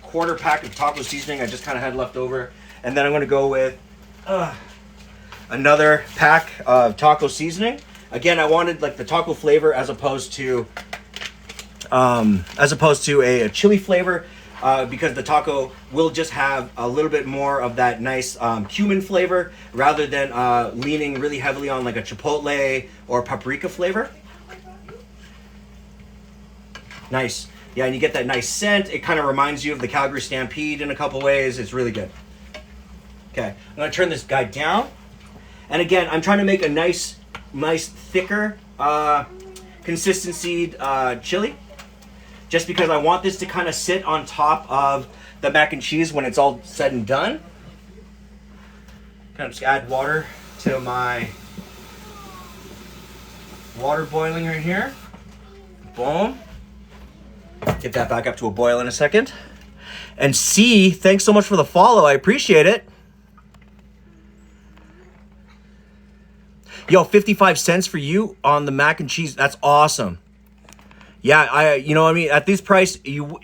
quarter pack of taco seasoning I just kind of had left over, and then I'm going to go with another pack of taco seasoning. Again, I wanted like the taco flavor as opposed to a chili flavor, because the taco will just have a little bit more of that nice cumin flavor rather than leaning really heavily on like a chipotle or paprika flavor. Nice. Yeah, and you get that nice scent. It kind of reminds you of the Calgary Stampede in a couple ways. It's really good. Okay, I'm going to turn this guy down. And again, I'm trying to make a nice thicker consistency chili, just because I want this to kind of sit on top of the mac and cheese when it's all said and done. Kind of just add water to my water boiling right here. Boom. Get that back up to a boil in a second. And C, thanks so much for the follow. I appreciate it. Yo, 55 cents for you on the mac and cheese. That's awesome. Yeah, you know what I mean? At this price, you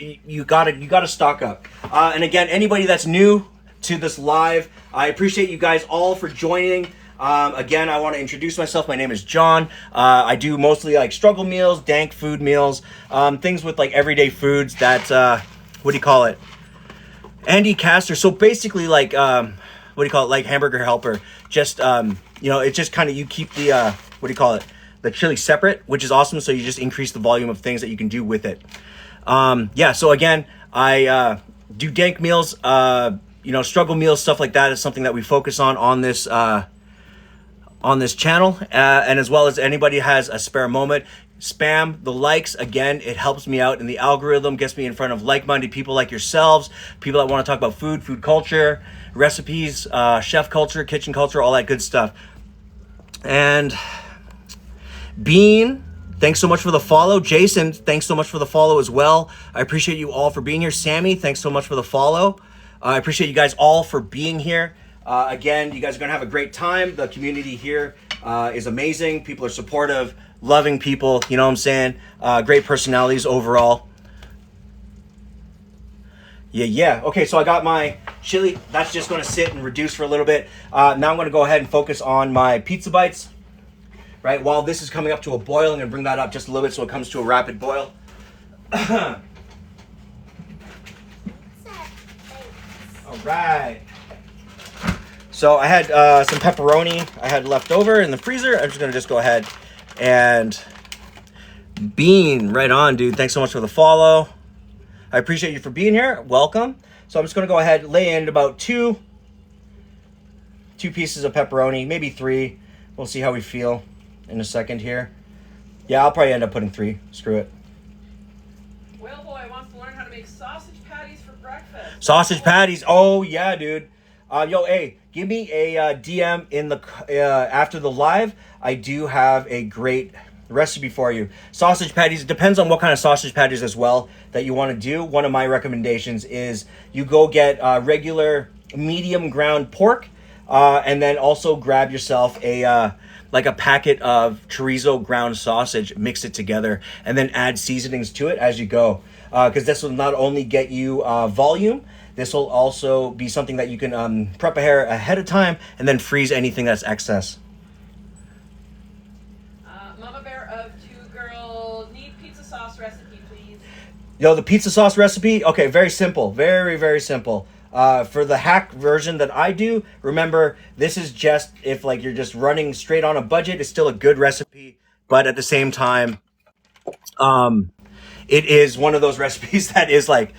gotta stock up. And again, anybody that's new to this live, I appreciate you guys all for joining. Again, I want to introduce myself. My name is John. I do mostly like struggle meals, dank food meals, things with like everyday foods that, what do you call it? Andy Castor. So basically like, what do you call it? Like Hamburger Helper. Just, it's just kind of, you keep the, the chili separate, which is awesome. So you just increase the volume of things that you can do with it. So again, I do dank meals, struggle meals, stuff like that is something that we focus on this channel. And as well as anybody has a spare moment, spam the likes. Again, it helps me out in the algorithm, gets me in front of like-minded people like yourselves, people that want to talk about food culture, recipes, chef culture, kitchen culture, all that good stuff. And Bean, thanks so much for the follow. Jason, thanks so much for the follow as well. I appreciate you all for being here. Sammy, thanks so much for the follow. I appreciate you guys all for being here. Again, you guys are going to have a great time. The community here is amazing. People are supportive, loving people. You know what I'm saying? Great personalities overall. Yeah. Okay, so I got my chili. That's just going to sit and reduce for a little bit. Now I'm going to go ahead and focus on my pizza bites. Right, while this is coming up to a boil, I'm going to bring that up just a little bit so it comes to a rapid boil. All right. So I had some pepperoni I had left over in the freezer. I'm just going to go ahead and Bean, right on, dude. Thanks so much for the follow. I appreciate you for being here. Welcome. So I'm just going to go ahead and lay in about two pieces of pepperoni, maybe 3. We'll see how we feel in a second here. Yeah, I'll probably end up putting 3. Screw it. Whale Boy wants to learn how to make sausage patties for breakfast. Sausage patties. Oh yeah, dude. Yo, hey, give me a DM in the after the live. I do have a great recipe for you. Sausage patties. It depends on what kind of sausage patties as well that you want to do. One of my recommendations is you go get regular medium ground pork, and then also grab yourself a like a packet of chorizo ground sausage, mix it together, and then add seasonings to it as you go. Because this will not only get you volume, this will also be something that you can prep ahead of time and then freeze anything that's excess. Mama Bear of 2 Girl, need pizza sauce recipe, please. Yo, the pizza sauce recipe, okay, very simple, very, very simple. For the hack version that I do, remember, this is just if like you're just running straight on a budget, it's still a good recipe, but at the same time, it is one of those recipes that is like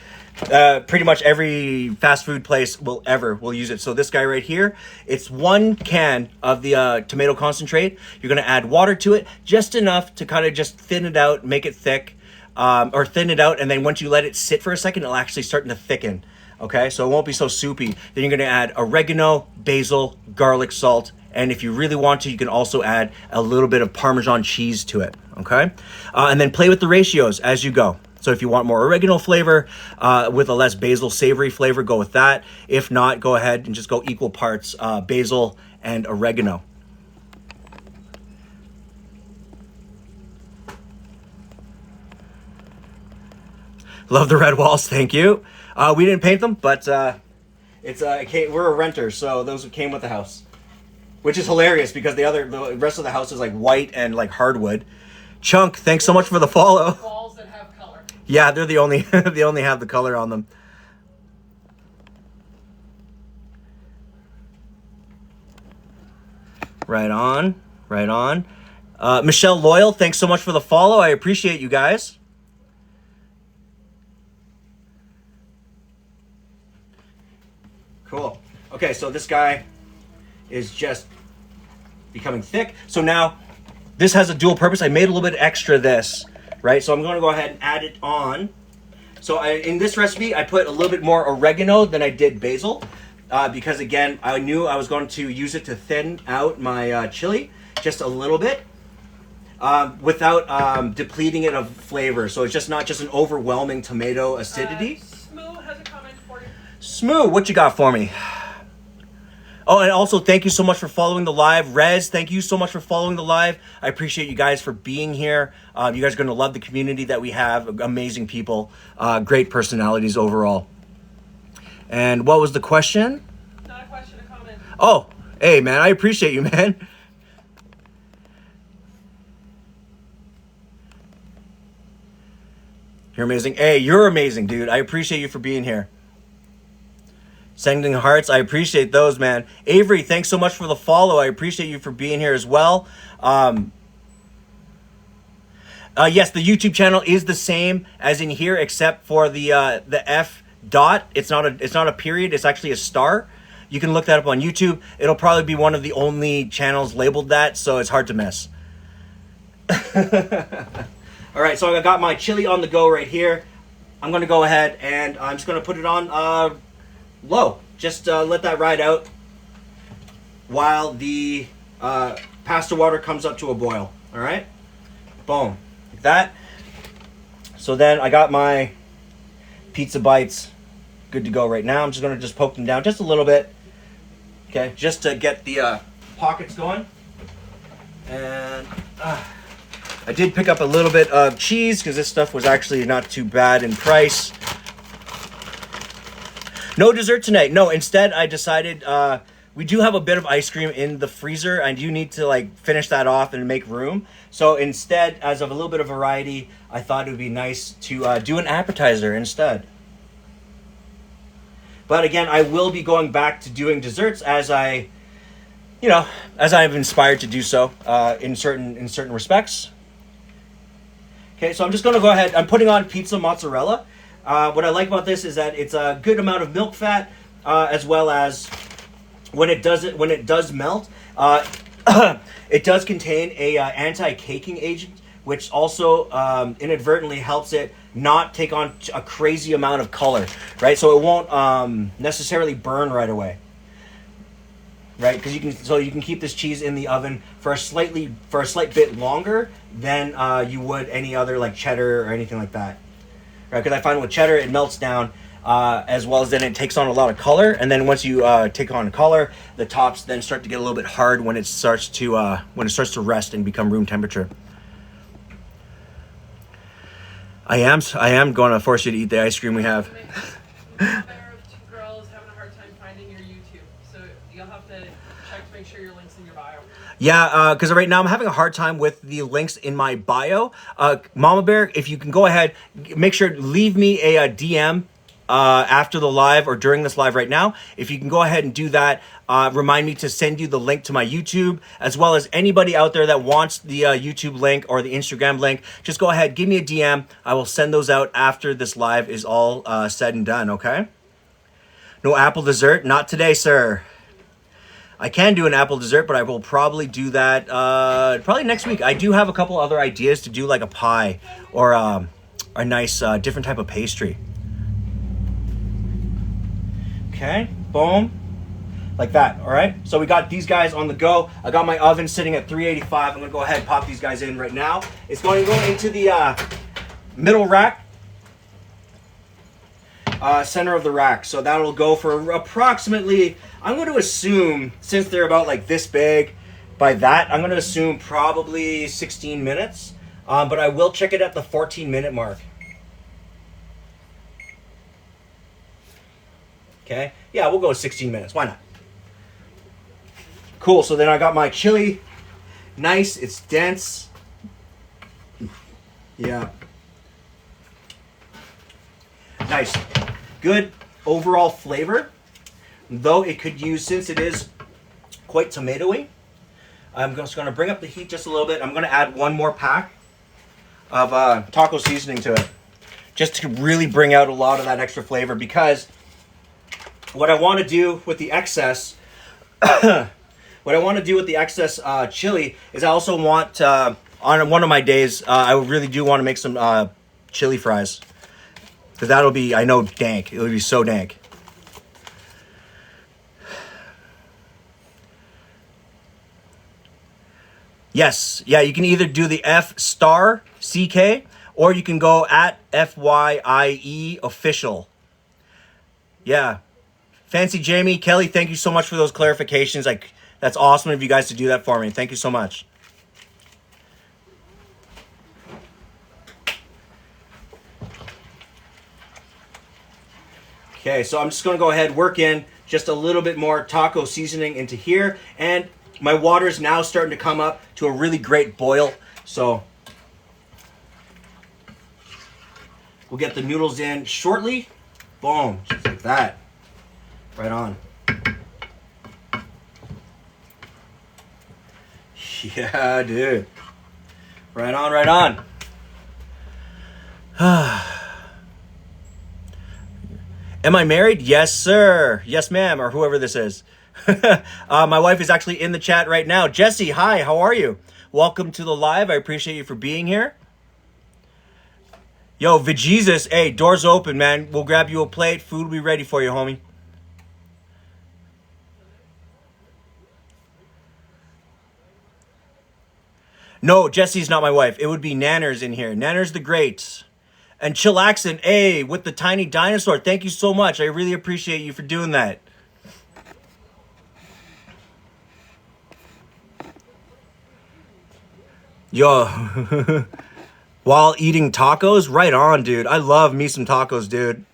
pretty much every fast food place will use it. So this guy right here, it's 1 can of the tomato concentrate. You're gonna add water to it, just enough to kind of just thin it out, make it thick, or thin it out, and then once you let it sit for a second, it'll actually start to thicken. Okay, so it won't be so soupy. Then you're gonna add oregano, basil, garlic, salt, and if you really want to, you can also add a little bit of Parmesan cheese to it, okay? And then play with the ratios as you go. So if you want more oregano flavor with a less basil savory flavor, go with that. If not, go ahead and just go equal parts basil and oregano. Love the red walls, thank you. We didn't paint them, but we're a renter, so those came with the house, which is hilarious because the rest of the house is like white and like hardwood. Chunk, thanks so much for the follow. Walls that have color. Yeah, they're the only they only have the color on them. Right on, right on. Michelle Loyal, thanks so much for the follow. I appreciate you guys. Cool. Okay, so this guy is just becoming thick. So now this has a dual purpose. I made a little bit extra this, right? So I'm going to go ahead and add it on. So in this recipe, I put a little bit more oregano than I did basil because, again, I knew I was going to use it to thin out my chili just a little bit without depleting it of flavor. So it's just not just an overwhelming tomato acidity. Smoo has a comment for you. Smoo, what you got for me? Oh, and also thank you so much for following the live. Rez, thank you so much for following the live. I appreciate you guys for being here. You guys are going to love the community that we have. Amazing people, great personalities overall. And what was the question? Not a question, a comment. Oh, hey, man, I appreciate you, man. You're amazing. Hey, you're amazing, dude. I appreciate you for being here. Sending hearts, I appreciate those, man. Avery, thanks so much for the follow. I appreciate you for being here as well. Yes, the YouTube channel is the same as in here, except for the F dot. It's not a period. It's actually a star. You can look that up on YouTube. It'll probably be one of the only channels labeled that, so it's hard to miss. All right, so I got my chili on the go right here. I'm gonna go ahead and I'm just gonna put it on low. Just let that ride out while the pasta water comes up to a boil. All right, boom, like that. So then I got my pizza bites good to go right now. I'm just gonna just poke them down just a little bit, okay, just to get the pockets going. And I did pick up a little bit of cheese because this stuff was actually not too bad in price. No dessert tonight. No, instead I decided we do have a bit of ice cream in the freezer, and you need to like finish that off and make room. So instead, as of a little bit of variety, I thought it would be nice to do an appetizer instead. But again, I will be going back to doing desserts as I'm inspired to do so in certain respects. Okay, so I'm just going to go ahead. I'm putting on pizza mozzarella. What I like about this is that it's a good amount of milk fat, as well as when it does melt, it does contain a anti-caking agent, which also inadvertently helps it not take on a crazy amount of color, right? So it won't necessarily burn right away, right? Because you can keep this cheese in the oven for a slight bit longer than you would any other like cheddar or anything like that, right? Because I find with cheddar it melts down. As well as then it takes on a lot of color, and then once you take on color, the tops then start to get a little bit hard when it starts to rest and become room temperature. I am going to force you to eat the ice cream we have. There are two girls having a hard time finding your YouTube, so you'll have to check to make sure your link's in your bio. Yeah, because right now I'm having a hard time with the links in my bio. Mama Bear, if you can go ahead, make sure leave me a DM. After the live or during this live right now, if you can go ahead and do that, remind me to send you the link to my YouTube, as well as anybody out there that wants the YouTube link or the Instagram link, just go ahead, give me a DM. I will send those out after this live is all said and done, okay? No apple dessert? Not today, sir. I can do an apple dessert, but I will probably do that probably next week. I do have a couple other ideas to do like a pie or a nice different type of pastry. Okay, boom, like that, all right? So we got these guys on the go. I got my oven sitting at 385. I'm gonna go ahead and pop these guys in right now. It's going to go into the middle rack, center of the rack. So that'll go for approximately, I'm going to assume, since they're about like this big, by that, I'm going to assume probably 16 minutes. But I will check it at the 14-minute mark. Okay, yeah, we'll go 16 minutes. Why not? Cool, so then I got my chili. Nice, it's dense. Yeah. Nice. Good overall flavor. Though it could use, since it is quite tomatoey, I'm just going to bring up the heat just a little bit. I'm going to add one more pack of taco seasoning to it, just to really bring out a lot of that extra flavor, because what I want to do with the excess, chili is I also want, on one of my days, I really do want to make some chili fries. Because that'll be, I know, dank. It'll be so dank. Yes, yeah, you can either do the F*CK, or you can go at FYIE official. Yeah. Fancy Jamie, Kelly, thank you so much for those clarifications. Like, that's awesome of you guys to do that for me. Thank you so much. Okay, so I'm just going to go ahead, work in just a little bit more taco seasoning into here. And my water is now starting to come up to a really great boil. So we'll get the noodles in shortly. Boom, just like that. Right on. Yeah, dude. Right on, right on. Am I married? Yes, sir. Yes, ma'am, or whoever this is. My wife is actually in the chat right now. Jesse, hi, how are you? Welcome to the live. I appreciate you for being here. Yo, Vjesus, hey, doors open, man. We'll grab you a plate. Food will be ready for you, homie. No, Jesse's not my wife. It would be Nanners in here. Nanners the Great. And Chillaxin, A, with the tiny dinosaur. Thank you so much. I really appreciate you for doing that. Yo, while eating tacos? Right on, dude. I love me some tacos, dude.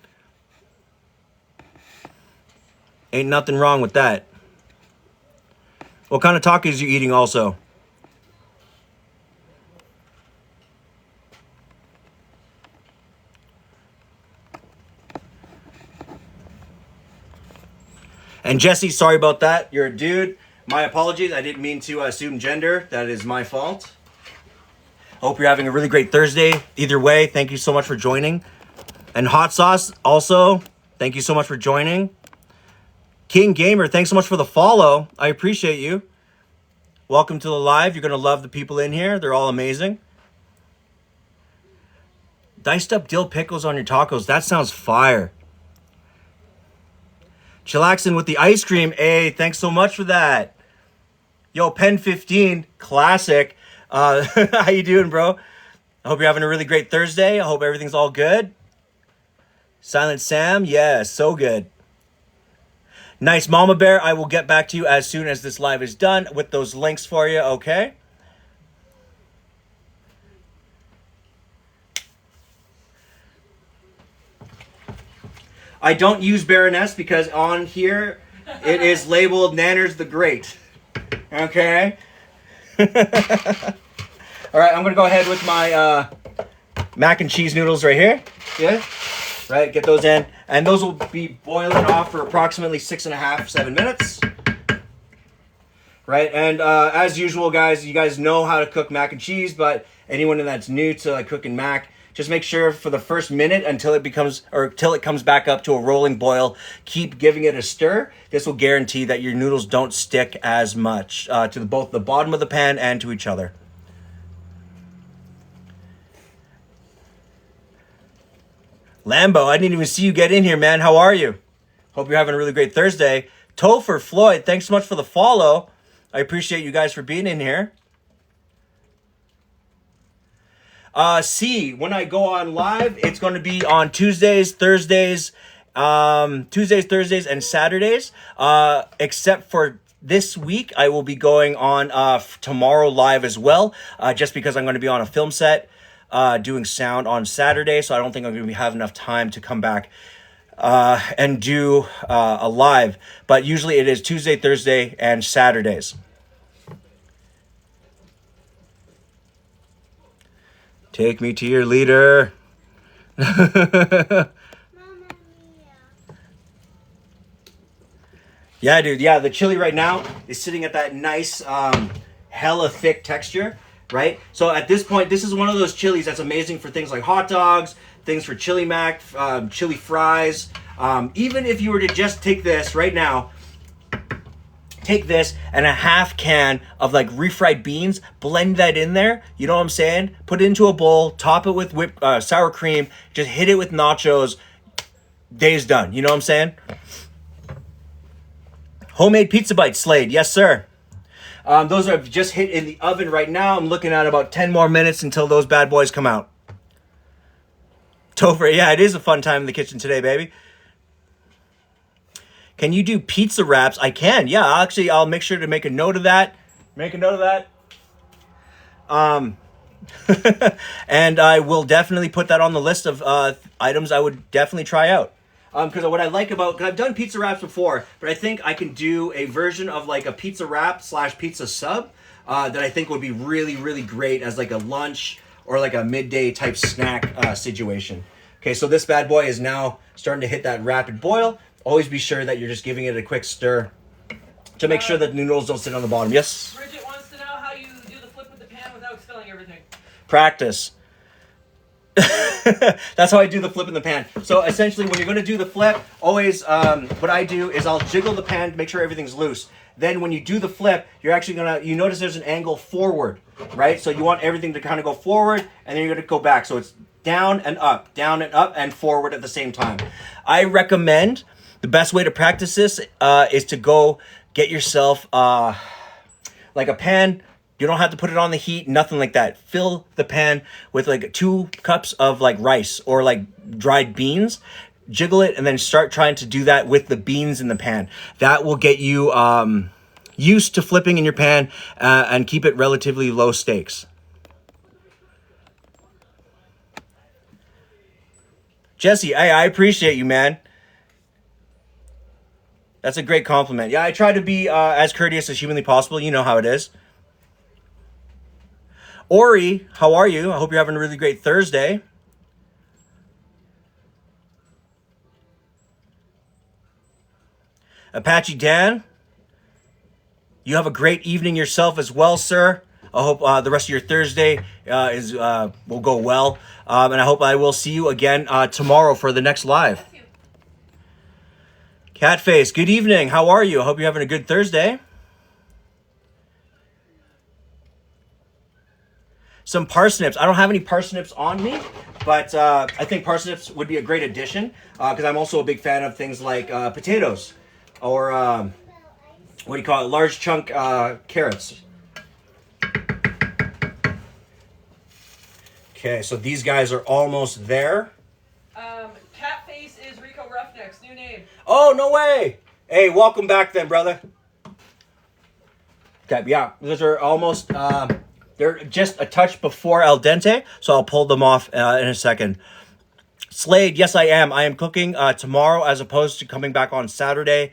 Ain't nothing wrong with that. What kind of tacos you eating also? And Jesse, sorry about that. You're a dude. My apologies. I didn't mean to assume gender. That is my fault. Hope you're having a really great Thursday. Either way, thank you so much for joining. And Hot Sauce, also, thank you so much for joining. King Gamer, thanks so much for the follow. I appreciate you. Welcome to the live. You're going to love the people in here. They're all amazing. Diced up dill pickles on your tacos. That sounds fire. Chillaxin with the ice cream. Hey, thanks so much for that. Yo, Pen 15, classic. How you doing, bro? I hope you're having a really great Thursday. I hope everything's all good. Silent Sam, yeah, so good. Nice, Mama Bear. I will get back to you as soon as this live is done with those links for you, okay? I don't use Baroness because on here it is labeled Nanners the Great. Okay? All right, I'm going to go ahead with my mac and cheese noodles right here. Yeah? Right, get those in. And those will be boiling off for approximately 6.5, 7 minutes. Right, and as usual, guys, you guys know how to cook mac and cheese, but anyone that's new to like cooking mac, just make sure for the first minute until it comes back up to a rolling boil, keep giving it a stir. This will guarantee that your noodles don't stick as much to both the bottom of the pan and to each other. Lambo, I didn't even see you get in here, man. How are you? Hope you're having a really great Thursday. Topher Floyd, thanks so much for the follow. I appreciate you guys for being in here. When I go on live, it's going to be on Tuesdays, Thursdays, and Saturdays. Except for this week, I will be going on tomorrow live as well, just because I'm going to be on a film set doing sound on Saturday, so I don't think I'm going to have enough time to come back and do a live. But usually it is Tuesday, Thursday, and Saturdays. Take me to your leader. Yeah, dude. Yeah, the chili right now is sitting at that nice, hella thick texture, right? So at this point, this is one of those chilies that's amazing for things like hot dogs, things for chili mac, chili fries. Even if you were to just take this right now, take this and a half can of like refried beans, blend that in there, you know what I'm saying? Put it into a bowl, top it with sour cream, just hit it with nachos, day's done, you know what I'm saying? Homemade pizza bites, Slade, yes sir. Those are just hit in the oven right now. I'm looking at about 10 more minutes until those bad boys come out. Topher, yeah, it is a fun time in the kitchen today, baby. Can you do pizza wraps? I can, yeah. Actually, I'll make sure to make a note of that. And I will definitely put that on the list of items I would definitely try out. Because what I like about, because I've done pizza wraps before, but I think I can do a version of like a pizza wrap / pizza sub that I think would be really, really great as like a lunch or like a midday type snack situation. Okay, so this bad boy is now starting to hit that rapid boil. Always be sure that you're just giving it a quick stir to make sure that the noodles don't sit on the bottom. Yes? Bridget wants to know how you do the flip with the pan without spilling everything. Practice. That's how I do the flip in the pan. So essentially when you're going to do the flip, always what I do is I'll jiggle the pan to make sure everything's loose. Then when you do the flip, you're actually going to, you notice there's an angle forward, right? So you want everything to kind of go forward and then you're going to go back. So it's down and up, and forward at the same time. I recommend the best way to practice this is to go get yourself like a pan, You don't have to put it on the heat, nothing like that. Fill the pan with like 2 cups of like rice or like dried beans. Jiggle it and then start trying to do that with the beans in the pan. That will get you used to flipping in your pan and keep it relatively low stakes. Jesse, I appreciate you, man. That's a great compliment. Yeah, I try to be as courteous as humanly possible. You know how it is. Ori, how are you? I hope you're having a really great Thursday. Apache Dan, you have a great evening yourself as well, sir. I hope the rest of your Thursday will go well. And I hope I will see you again tomorrow for the next live. Catface, good evening. How are you? I hope you're having a good Thursday. Some parsnips. I don't have any parsnips on me, but I think parsnips would be a great addition because I'm also a big fan of things like potatoes or what do you call it? Large chunk carrots. Okay, so these guys are almost there. Catface is Rico Roughneck's new name. Oh, no way. Hey, welcome back then, brother. Okay, yeah, those are almost, they're just a touch before al dente, so I'll pull them off in a second. Slade, yes, I am. I am cooking tomorrow as opposed to coming back on Saturday.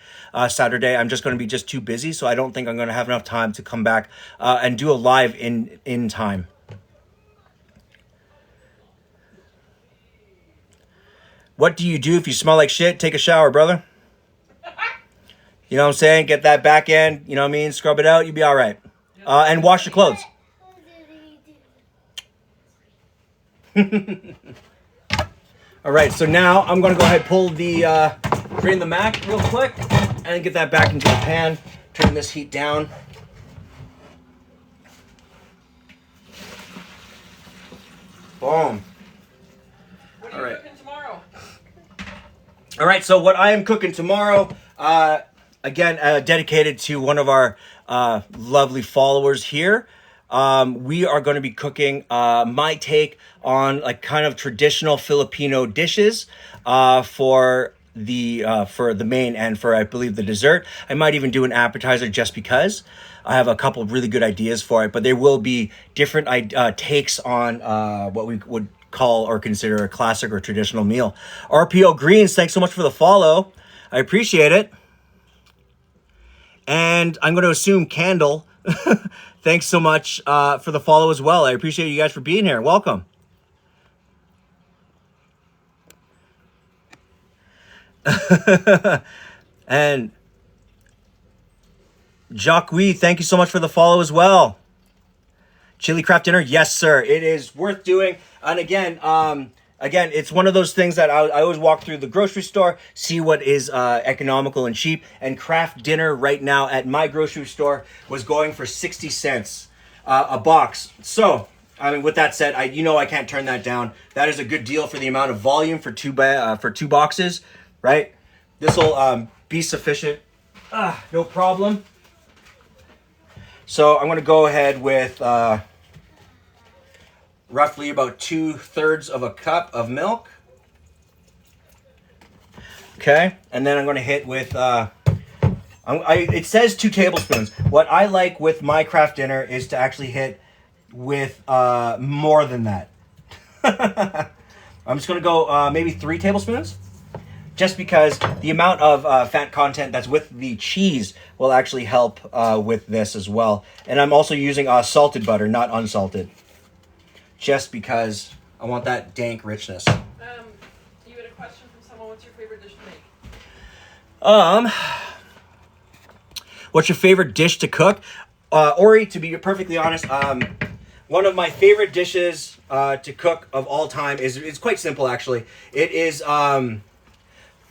Saturday, I'm just going to be just too busy, so I don't think I'm going to have enough time to come back and do a live in time. What do you do if you smell like shit? Take a shower, brother. You know what I'm saying? Get that back end, you know what I mean? Scrub it out, you'll be all right. And wash your clothes. All right, so now I'm going to go ahead and pull the, drain the mac real quick and get that back into the pan. Turn this heat down. Boom. What are you cooking tomorrow? All right, so what I am cooking tomorrow, again, dedicated to one of our lovely followers here. We are going to be cooking my take on like kind of traditional Filipino dishes for the main and for, I believe, the dessert. I might even do an appetizer just because I have a couple of really good ideas for it, but there will be different takes on what we would call or consider a classic or traditional meal. RPO Greens, thanks so much for the follow. I appreciate it. And I'm going to assume Candle, thanks so much for the follow as well. I appreciate you guys for being here. Welcome. And Jacques, thank you so much for the follow as well. Chili craft dinner, yes, sir. It is worth doing. And again, it's one of those things that I always walk through the grocery store, see what is economical and cheap. And craft dinner right now at my grocery store was going for 60 cents a box. So, I mean, with that said, I can't turn that down. That is a good deal for the amount of volume for two boxes, right? This will be sufficient. No problem. So I'm going to go ahead with roughly about 2/3 of a cup of milk. Okay, and then I'm going to hit with, it says 2 tablespoons. What I like with my craft dinner is to actually hit with more than that. I'm just going to go maybe 3 tablespoons. Just because the amount of fat content that's with the cheese will actually help with this as well. And I'm also using salted butter, not unsalted. Just because I want that dank richness. You had a question from someone. What's your favorite dish to make? What's your favorite dish to cook? Ori, to be perfectly honest, one of my favorite dishes to cook of all time it's quite simple actually. It is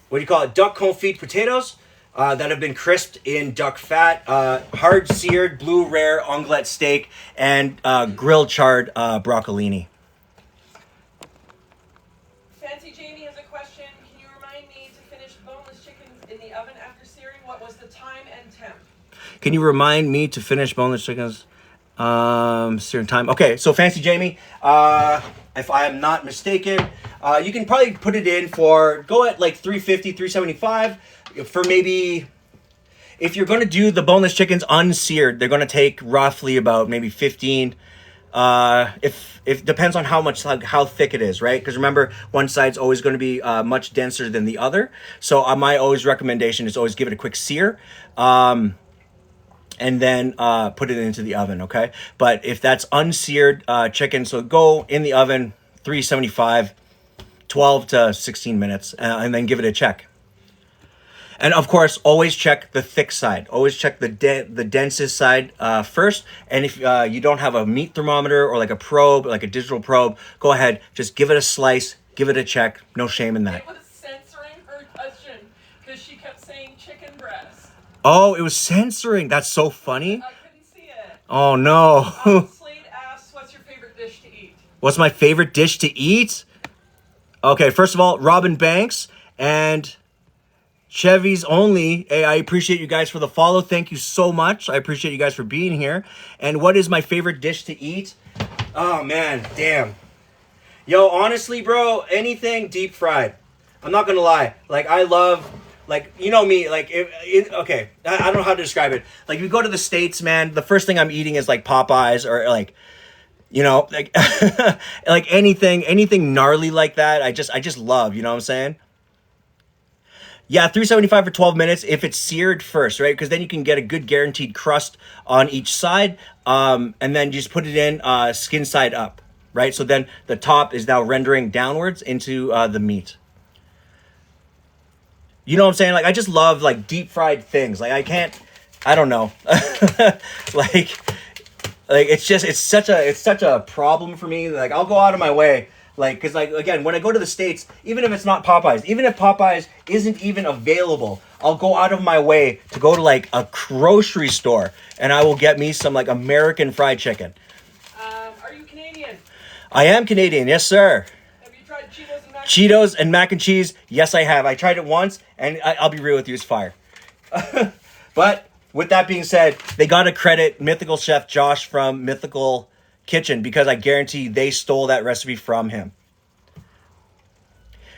what do you call it? Duck confit potatoes that have been crisped in duck fat, hard seared blue rare onglet steak, and grilled charred broccolini. Fancy Jamie has a question. Can you remind me to finish boneless chickens in the oven after searing? What was the time and temp? Can you remind me to finish boneless chickens Certain time. Okay, so Fancy Jamie, if I am not mistaken, you can probably put it in for, go at like 350, 375 for maybe, if you're going to do the boneless chickens unseared, they're going to take roughly about maybe 15. If depends on how much, like, how thick it is, right? Because remember, one side's always going to be much denser than the other. So my always recommendation is always give it a quick sear. And then put it into the oven, okay? But if that's unseared chicken, so go in the oven, 375, 12 to 16 minutes, and then give it a check. And of course, always check the thick side. Always check the densest side first. And if you don't have a meat thermometer or like a probe, like a digital probe, go ahead, just give it a slice, give it a check. No shame in that. It was censoring her question because she kept saying chicken breast. Oh, it was censoring. That's so funny. I couldn't see it. Oh, no. Slade asks, what's your favorite dish to eat? What's my favorite dish to eat? Okay, first of all, Robin Banks and Chevy's Only. Hey, I appreciate you guys for the follow. Thank you so much. I appreciate you guys for being here. And what is my favorite dish to eat? Oh, man, damn. Yo, honestly, bro, anything deep fried. I'm not going to lie. Like, I love... Like, you know me, like, okay, I don't know how to describe it. Like, you go to the States, man, the first thing I'm eating is, like, Popeyes or, like, you know, like, like anything gnarly like that, I just love, you know what I'm saying? Yeah, 375 for 12 minutes if it's seared first, right? Because then you can get a good guaranteed crust on each side, and then just put it in skin side up, right? So then the top is now rendering downwards into the meat. You know what I'm saying? Like, I just love, like, deep fried things. Like, I don't know. like, it's such a problem for me. Like, I'll go out of my way. Like, cause like, again, when I go to the States, even if it's not Popeyes, even if Popeyes isn't even available, I'll go out of my way to go to like a grocery store and I will get me some like American fried chicken. Are you Canadian? I am Canadian. Yes, sir. Cheetos and mac and cheese, yes, I have. I tried it once, and I'll be real with you, it's fire. But with that being said, they got to credit Mythical Chef Josh from Mythical Kitchen because I guarantee they stole that recipe from him.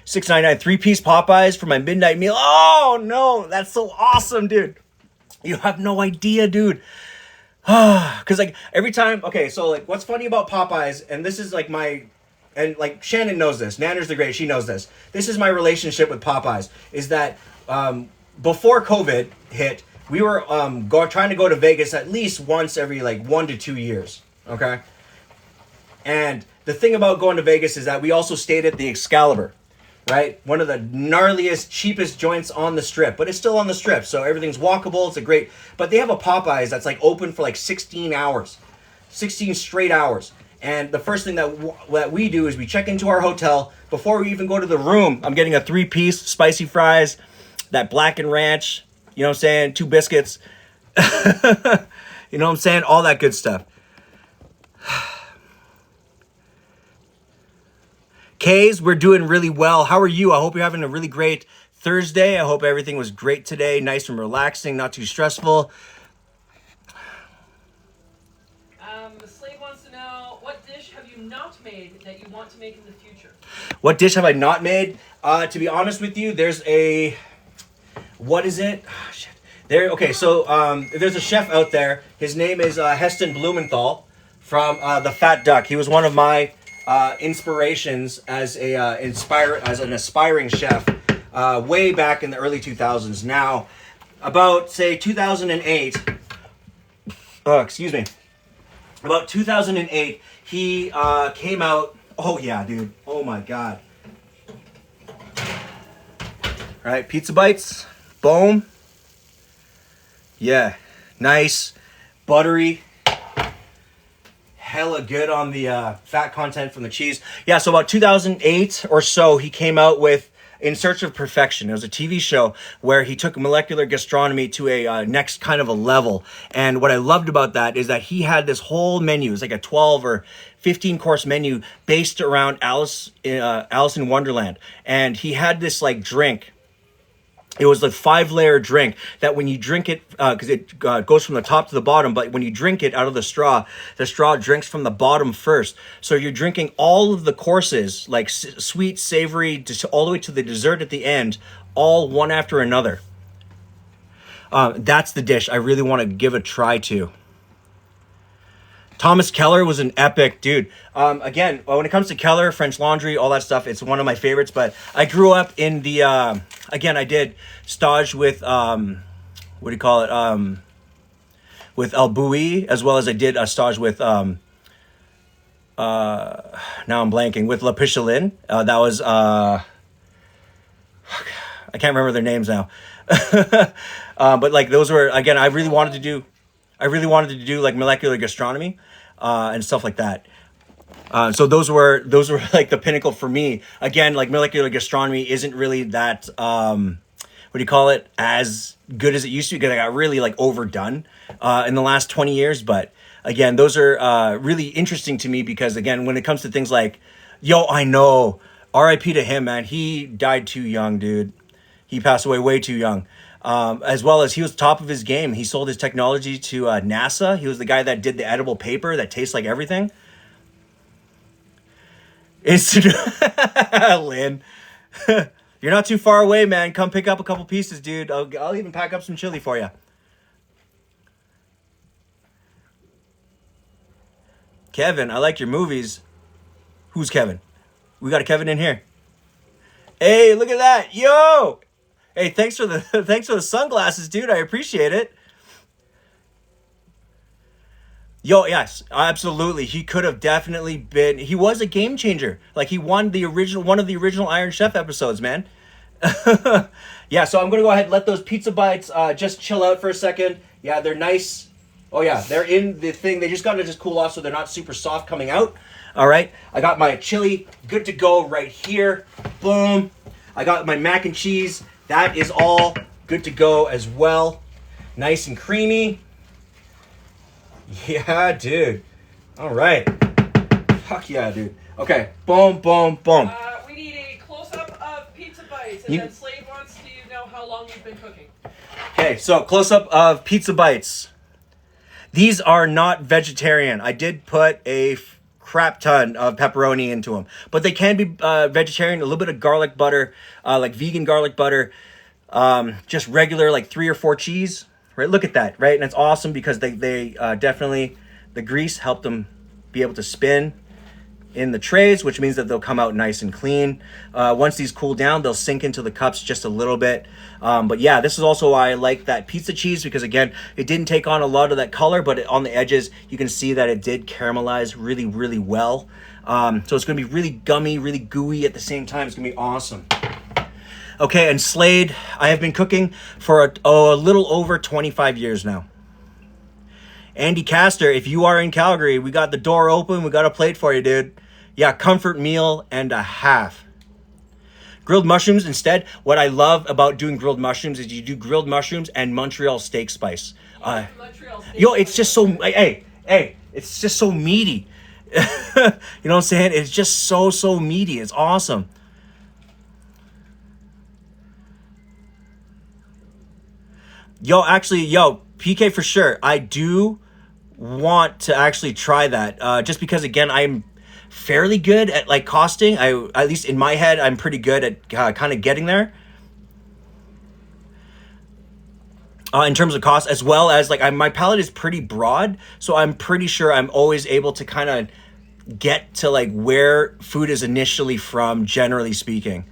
$6.99, 3-piece Popeyes for my midnight meal. Oh, no, that's so awesome, dude. You have no idea, dude. Because, like, every time... Okay, so, like, what's funny about Popeyes, and this is, like, my... And, like, Shannon knows this. Nanner's the Great. She knows this. This is my relationship with Popeyes. Is that before COVID hit, we were trying to go to Vegas at least once every, like, 1 to 2 years. Okay? And the thing about going to Vegas is that we also stayed at the Excalibur. Right? One of the gnarliest, cheapest joints on the Strip. But it's still on the Strip. So everything's walkable. It's a great... But they have a Popeyes that's, like, open for, like, 16 hours. 16 straight hours. And the first thing that we do is we check into our hotel. Before we even go to the room, I'm getting a 3-piece, spicy fries, that blackened ranch, you know what I'm saying, 2 biscuits. You know what I'm saying? All that good stuff. Kays, we're doing really well. How are you? I hope you're having a really great Thursday. I hope everything was great today. Nice and relaxing, not too stressful. Not made that you want to make in the future? What dish have I not made? To be honest with you, there's a... What is it? Oh, shit. Okay, so there's a chef out there. His name is Heston Blumenthal from The Fat Duck. He was one of my inspirations as an aspiring chef way back in the early 2000s. Now, about, say, 2008... Oh, excuse me. About 2008... He came out... Oh, yeah, dude. Oh, my God. All right, pizza bites. Boom. Yeah. Nice. Buttery. Hella good on the fat content from the cheese. Yeah, so about 2008 or so, he came out with In Search of Perfection. It was a TV show where he took molecular gastronomy to a next kind of a level. And what I loved about that is that he had this whole menu. It was like a 12 or 15 course menu based around Alice in Wonderland. And he had this like drink It was a 5-layer drink that when you drink it, because it goes from the top to the bottom, but when you drink it out of the straw drinks from the bottom first. So you're drinking all of the courses, like sweet, savory, just all the way to the dessert at the end, all one after another. That's the dish I really want to give a try to. Thomas Keller was an epic dude. Again, when it comes to Keller, French Laundry, all that stuff, it's one of my favorites. But I grew up in the, again, I did stage with, what do you call it? With El Bouilly, as well as I did a stage with, now I'm blanking, with La Picheline. That was, I can't remember their names now. But like those were, again, I really wanted to do like molecular gastronomy and stuff like that. So those were like the pinnacle for me. Again, like molecular gastronomy isn't really that what do you call it, as good as it used to, because I got really like overdone in the last 20 years. But again, those are really interesting to me because again, when it comes to things like, I know, R.I.P. to him, man. He died too young, dude. He passed away way too young. As well as he was top of his game. He sold his technology to NASA. He was the guy that did the edible paper that tastes like everything. Lynn, you're not too far away, man. Come pick up a couple pieces, dude. I'll even pack up some chili for you. Kevin, I like your movies. Who's Kevin? We got a Kevin in here. Hey, look at that. Yo! Hey, thanks for the sunglasses, dude. I appreciate it. Yes, absolutely. He could have definitely been. He was a game changer. Like he won one of the original Iron Chef episodes, man. Yeah, so I'm gonna go ahead and let those pizza bites just chill out for a second. Yeah, they're nice. Oh yeah, they're in the thing. They just gotta just cool off so they're not super soft coming out. All right, I got my chili good to go right here. Boom. I got my mac and cheese. That is all good to go as well. Nice and creamy. Yeah, dude. All right. Fuck yeah, dude. Okay. Boom, boom, boom. We need a close-up of pizza bites, and then Slade wants to know how long you've been cooking. Okay, so close-up of pizza bites. These are not vegetarian. I did put a crap ton of pepperoni into them, but they can be vegetarian. A little bit of garlic butter, like vegan garlic butter, just regular like 3 or 4 cheese. Right, look at that, right? And it's awesome because they definitely, the grease helped them be able to spin in the trays, which means that they'll come out nice and clean. Once these cool down, they'll sink into the cups just a little bit. But yeah, this is also why I like that pizza cheese, because again, it didn't take on a lot of that color, but on the edges, you can see that it did caramelize really, really well. So it's gonna be really gummy, really gooey at the same time. It's gonna be awesome. Okay, and Slade, I have been cooking for a little over 25 years now. Andy Castor, if you are in Calgary, we got the door open. We got a plate for you, dude. Yeah, comfort meal and a half. Grilled mushrooms instead. What I love about doing grilled mushrooms is you do grilled mushrooms and Montreal steak spice. It's just so, hey, it's just so meaty. You know what I'm saying? It's just so meaty. It's awesome. PK for sure. I do want to actually try that. Just because again, I'm fairly good at like costing. At least in my head, I'm pretty good at kind of getting there. In terms of cost, as well as like my palate is pretty broad, so I'm pretty sure I'm always able to kind of get to like where food is initially from, generally speaking.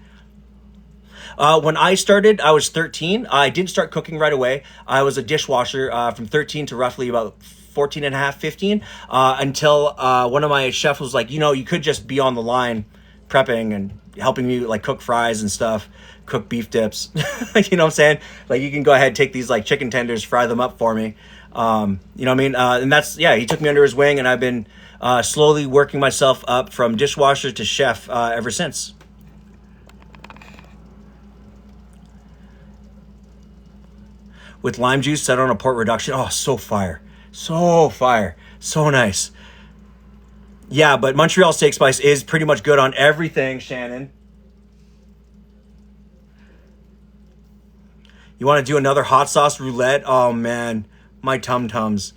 When I started, I was 13. I didn't start cooking right away. I was a dishwasher from 13 to roughly about 14 and a half, 15, until one of my chefs was like, you could just be on the line prepping and helping me like cook fries and stuff, cook beef dips. You know what I'm saying? Like you can go ahead, take these like chicken tenders, fry them up for me. You know what I mean? And that's, yeah, he took me under his wing, and I've been slowly working myself up from dishwasher to chef ever since. With lime juice set on a port reduction. Oh, so fire. So fire. So nice. Yeah, but Montreal steak spice is pretty much good on everything, Shannon. You want to do another hot sauce roulette? Oh man, my tum tums.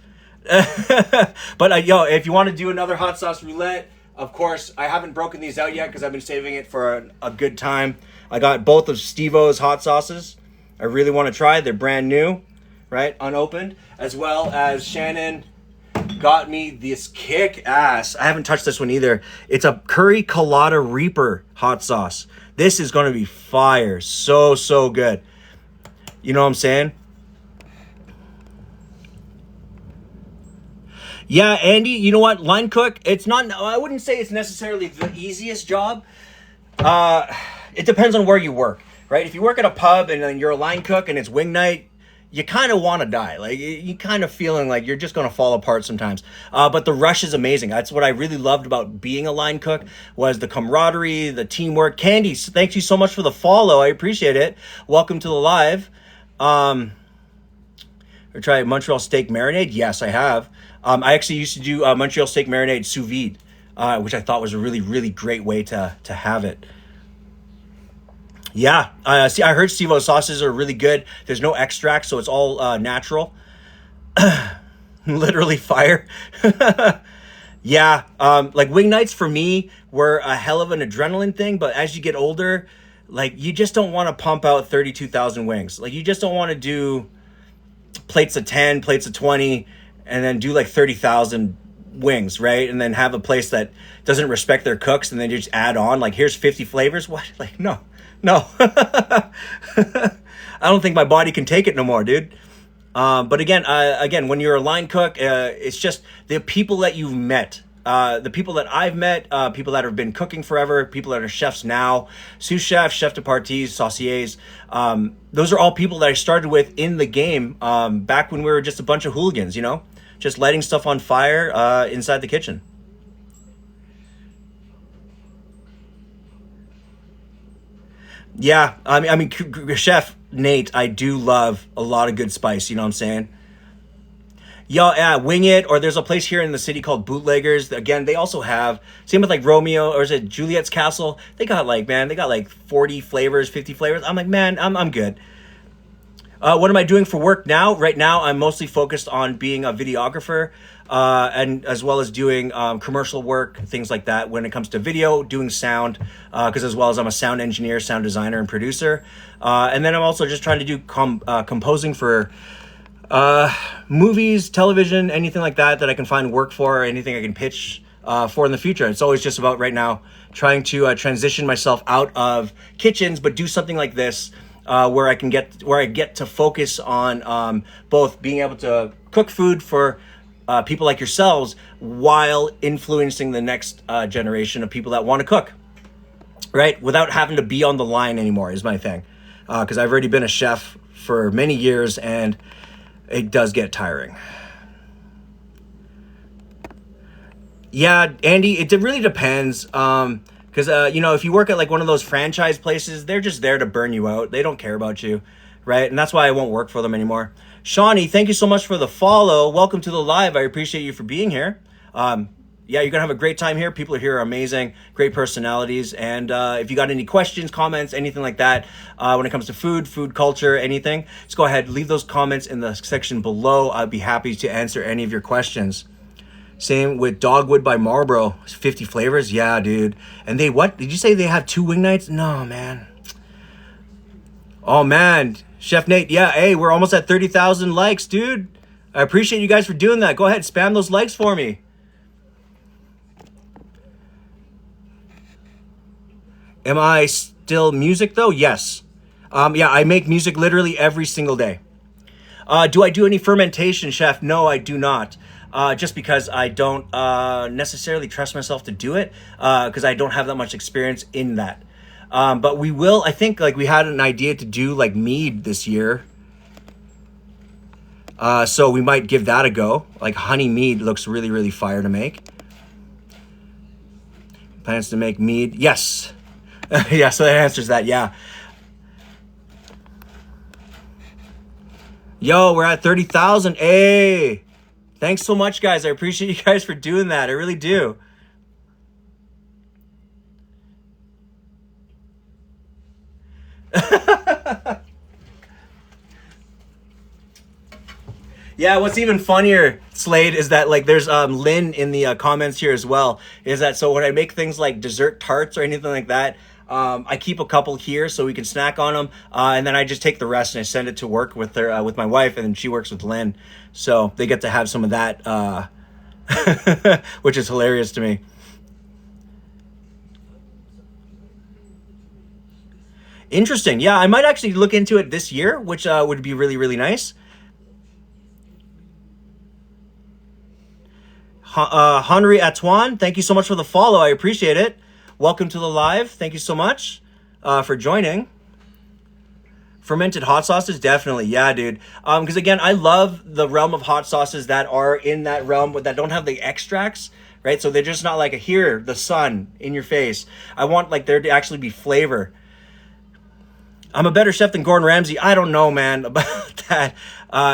But yo, if you want to do another hot sauce roulette, of course, I haven't broken these out yet because I've been saving it for a good time. I got both of Steve-O's hot sauces. I really want to try. They're brand new, right? Unopened. As well as Shannon got me this kick-ass. I haven't touched this one either. It's a Curry Colada Reaper hot sauce. This is going to be fire. So, so good. You know what I'm saying? Yeah, Andy, you know what? Line cook, it's not, I wouldn't say it's necessarily the easiest job. It depends on where you work, right? If you work at a pub and then you're a line cook and it's wing night, you kind of want to die. Like, you kind of feeling like you're just going to fall apart sometimes. But the rush is amazing. That's what I really loved about being a line cook, was the camaraderie, the teamwork. Candy, thank you so much for the follow. I appreciate it. Welcome to the live. Or try Montreal steak marinade? Yes, I have. I actually used to do Montreal steak marinade sous vide, which I thought was a really, really great way to have it. Yeah, see, I heard Steve-O sauces are really good. There's no extract, so it's all natural. Literally fire. Yeah, like wing nights for me were a hell of an adrenaline thing, but as you get older, like you just don't want to pump out 32,000 wings. Like you just don't want to do plates of 10, plates of 20, and then do like 30,000 wings, right? And then have a place that doesn't respect their cooks and then just add on, like, here's 50 flavors. What? Like, no. I don't think my body can take it no more, dude. But again, when you're a line cook, it's just the people that you've met. The people that I've met, people that have been cooking forever, people that are chefs now, sous chef, chef de partie, sauciers. Those are all people that I started with in the game back when we were just a bunch of hooligans, you know? Just lighting stuff on fire inside the kitchen. Yeah, I mean, Chef Nate, I do love a lot of good spice, you know what I'm saying? Yeah, Wing It, or there's a place here in the city called Bootleggers. Again, they also have, same with like Romeo, or is it Juliet's Castle? They got like 40 flavors, 50 flavors. I'm like, man, I'm good. What am I doing for work now? Right now, I'm mostly focused on being a videographer, and as well as doing commercial work, things like that. When it comes to video, doing sound, because as well as I'm a sound engineer, sound designer, and producer. And then I'm also just trying to do composing for movies, television, anything like that I can find work for, or anything I can pitch for in the future. It's always just about right now trying to transition myself out of kitchens, but do something like this. Where I get to focus on both being able to cook food for people like yourselves while influencing the next generation of people that want to cook, right? Without having to be on the line anymore is my thing. Because I've already been a chef for many years and it does get tiring. Yeah, Andy, it really depends. Because, if you work at like one of those franchise places, they're just there to burn you out. They don't care about you, right? And that's why I won't work for them anymore. Shawnee, thank you so much for the follow. Welcome to the live. I appreciate you for being here. Yeah, you're going to have a great time here. People here are amazing, great personalities. And if you got any questions, comments, anything like that, when it comes to food culture, anything, just go ahead, leave those comments in the section below. I'd be happy to answer any of your questions. Same with Dogwood by Marlboro. 50 flavors? Yeah, dude. And what? Did you say they have 2 wing nights? No, man. Oh, man. Chef Nate, yeah, hey, we're almost at 30,000 likes, dude. I appreciate you guys for doing that. Go ahead, spam those likes for me. Am I still music, though? Yes. Yeah, I make music literally every single day. Do I do any fermentation, Chef? No, I do not. Just because I don't necessarily trust myself to do it, because I don't have that much experience in that. But we will, I think, like, we had an idea to do like mead this year. So we might give that a go. Like honey mead looks really, really fire to make. Plans to make mead? Yes. Yeah, so that answers that, yeah. Yo, we're at 30,000. Hey! Thanks so much, guys. I appreciate you guys for doing that. I really do. Yeah, what's even funnier, Slade, is that like there's Lynn in the comments here as well. Is that so when I make things like dessert tarts or anything like that, I keep a couple here so we can snack on them, and then I just take the rest and I send it to work with their with my wife, and then she works with Lynn, so they get to have some of that, which is hilarious to me. Interesting. Yeah, I might actually look into it this year, which would be really really nice. Henry Atuan, thank you so much for the follow. I appreciate it. Welcome to the live. Thank you so much for joining. Fermented hot sauces, definitely. Yeah, dude. Because again, I love the realm of hot sauces that are in that realm that don't have the extracts, right? So they're just not like here, the sun in your face. I want like there to actually be flavor. I'm a better chef than Gordon Ramsay. I don't know, man, about that.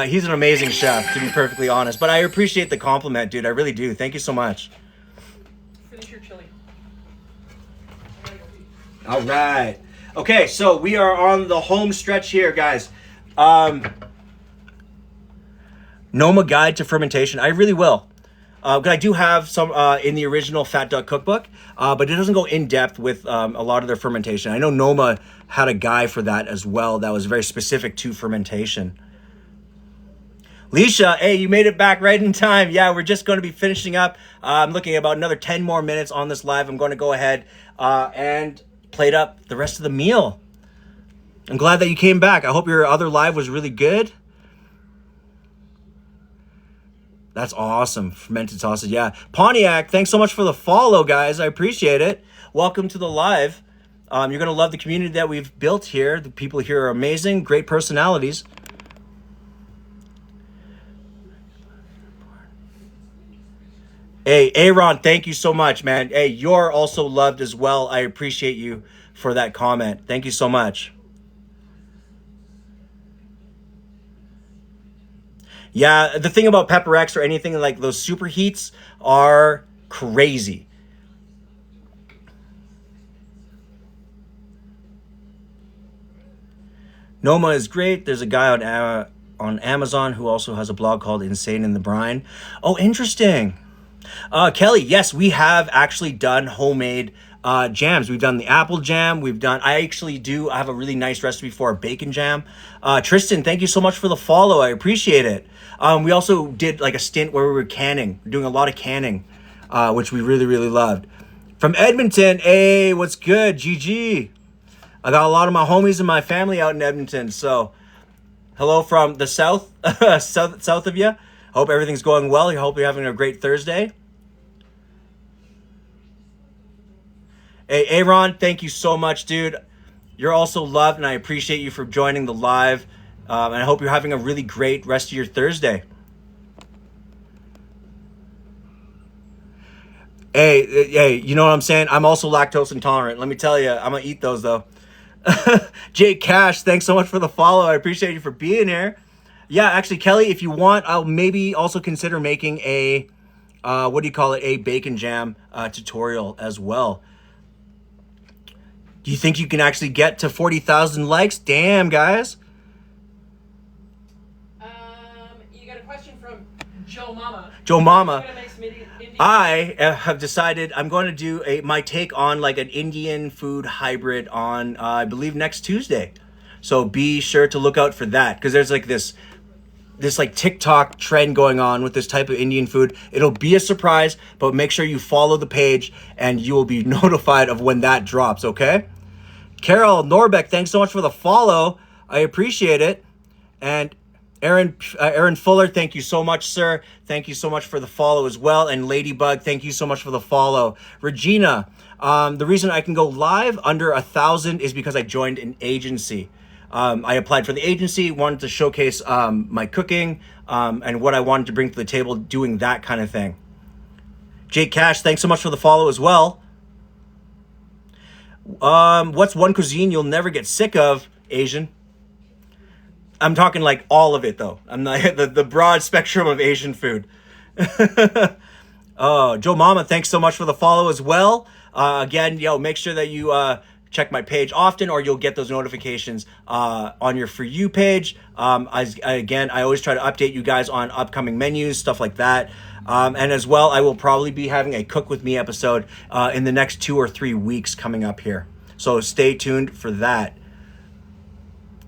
He's an amazing chef, to be perfectly honest. But I appreciate the compliment, dude. I really do. Thank you so much. Finish your chili. All right. Okay, so we are on the home stretch here, guys. Noma Guide to Fermentation. I really will. I do have some in the original Fat Duck cookbook, but it doesn't go in depth with a lot of their fermentation. I know Noma had a guide for that as well that was very specific to fermentation. Leisha, hey, you made it back right in time. Yeah, we're just going to be finishing up. I'm looking at about another 10 more minutes on this live. I'm going to go ahead and plate up the rest of the meal. I'm glad that you came back. I hope your other live was really good. That's awesome. Fermented sausage. Yeah. Pontiac, thanks so much for the follow, guys. I appreciate it. Welcome to the live. You're going to love the community that we've built here. The people here are amazing. Great personalities. Hey, Aaron, thank you so much, man. Hey, you're also loved as well. I appreciate you for that comment. Thank you so much. Yeah, the thing about Pepper X or anything like those super heats are crazy. Noma is great. There's a guy on Amazon who also has a blog called Insane in the Brine. Oh, interesting. Kelly, yes, we have actually done homemade jams. We've done the apple jam. I have a really nice recipe for a bacon jam. Tristan, thank you so much for the follow. I appreciate it. We also did like a stint where we were doing a lot of canning, which we really, really loved. From Edmonton, hey, what's good? GG. I got a lot of my homies and my family out in Edmonton. So hello from the south, south of you. Hope everything's going well. I hope you're having a great Thursday. Hey, Aaron, thank you so much, dude. You're also loved, and I appreciate you for joining the live. And I hope you're having a really great rest of your Thursday. Hey, you know what I'm saying? I'm also lactose intolerant. Let me tell you, I'm going to eat those, though. Jake Cash, thanks so much for the follow. I appreciate you for being here. Yeah, actually, Kelly, if you want, I'll maybe also consider making a, a bacon jam tutorial as well. Do you think you can actually get to 40,000 likes? Damn, guys. You got a question from Joe Mama. Joe Mama. Gonna make some Indian I have decided I'm going to do my take on like an Indian food hybrid on, I believe, next Tuesday. So be sure to look out for that, because there's like this like TikTok trend going on with this type of Indian food. It'll be a surprise, but make sure you follow the page and you will be notified of when that drops, okay? Carol Norbeck, thanks so much for the follow. I appreciate it. And Aaron Fuller, thank you so much, sir. Thank you so much for the follow as well. And Ladybug, thank you so much for the follow. Regina, the reason I can go live under 1,000 is because I joined an agency. I applied for the agency, wanted to showcase my cooking and what I wanted to bring to the table, doing that kind of thing. Jake Cash, thanks so much for the follow as well. What's one cuisine you'll never get sick of, Asian? I'm talking like all of it, though. I'm not the broad spectrum of Asian food. Oh, Joe Mama, thanks so much for the follow as well. Again, make sure that you check my page often, or you'll get those notifications on your For You page. Again, I always try to update you guys on upcoming menus, stuff like that. And as well, I will probably be having a Cook With Me episode in the next 2 or 3 weeks coming up here. So stay tuned for that.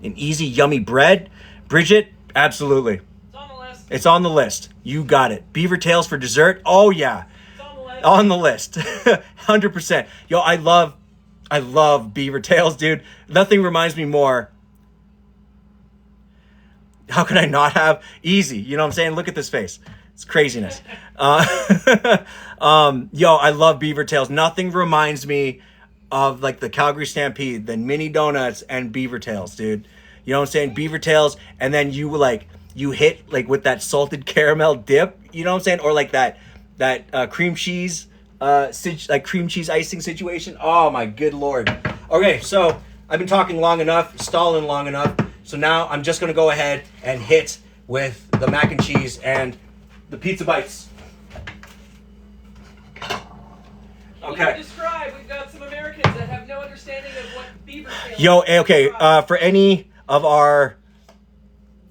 An easy, yummy bread. Bridget, absolutely. It's on the list. It's on the list. You got it. Beaver tails for dessert. Oh, yeah. It's on the list. On the list. 100%. Yo, I love beaver tails, dude. Nothing reminds me more. How can I not have easy? You know what I'm saying? Look at this face. It's craziness. Yo, I love beaver tails. Nothing reminds me of like the Calgary Stampede than mini donuts and beaver tails, dude. You know what I'm saying? Beaver tails, and then you hit like with that salted caramel dip. You know what I'm saying? Or like that cream cheese, cream cheese icing situation. Oh my good Lord. Okay, so I've been talking long enough, stalling long enough. So now I'm just gonna go ahead and hit with the mac and cheese and the pizza bites. Okay. Describe. We've got some Americans that have no understanding of what beaver tails. Yo, okay. For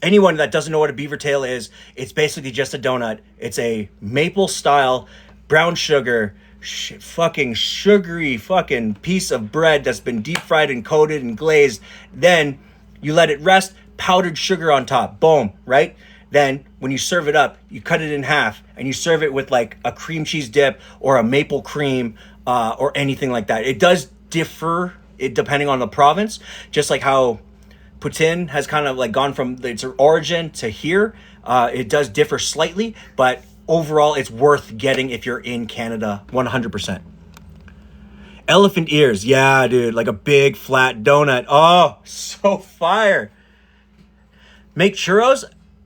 anyone that doesn't know what a beaver tail is, it's basically just a donut. It's a maple style brown sugar, fucking sugary fucking piece of bread that's been deep fried and coated and glazed. Then you let it rest, powdered sugar on top. Boom, right? Then when you serve it up, you cut it in half and you serve it with like a cream cheese dip or a maple cream or anything like that. It does differ depending on the province, just like how poutine has kind of like gone from its origin to here. It does differ slightly, but overall it's worth getting if you're in Canada, 100%. Elephant ears. Yeah, dude, like a big flat donut. Oh, so fire. Make churros?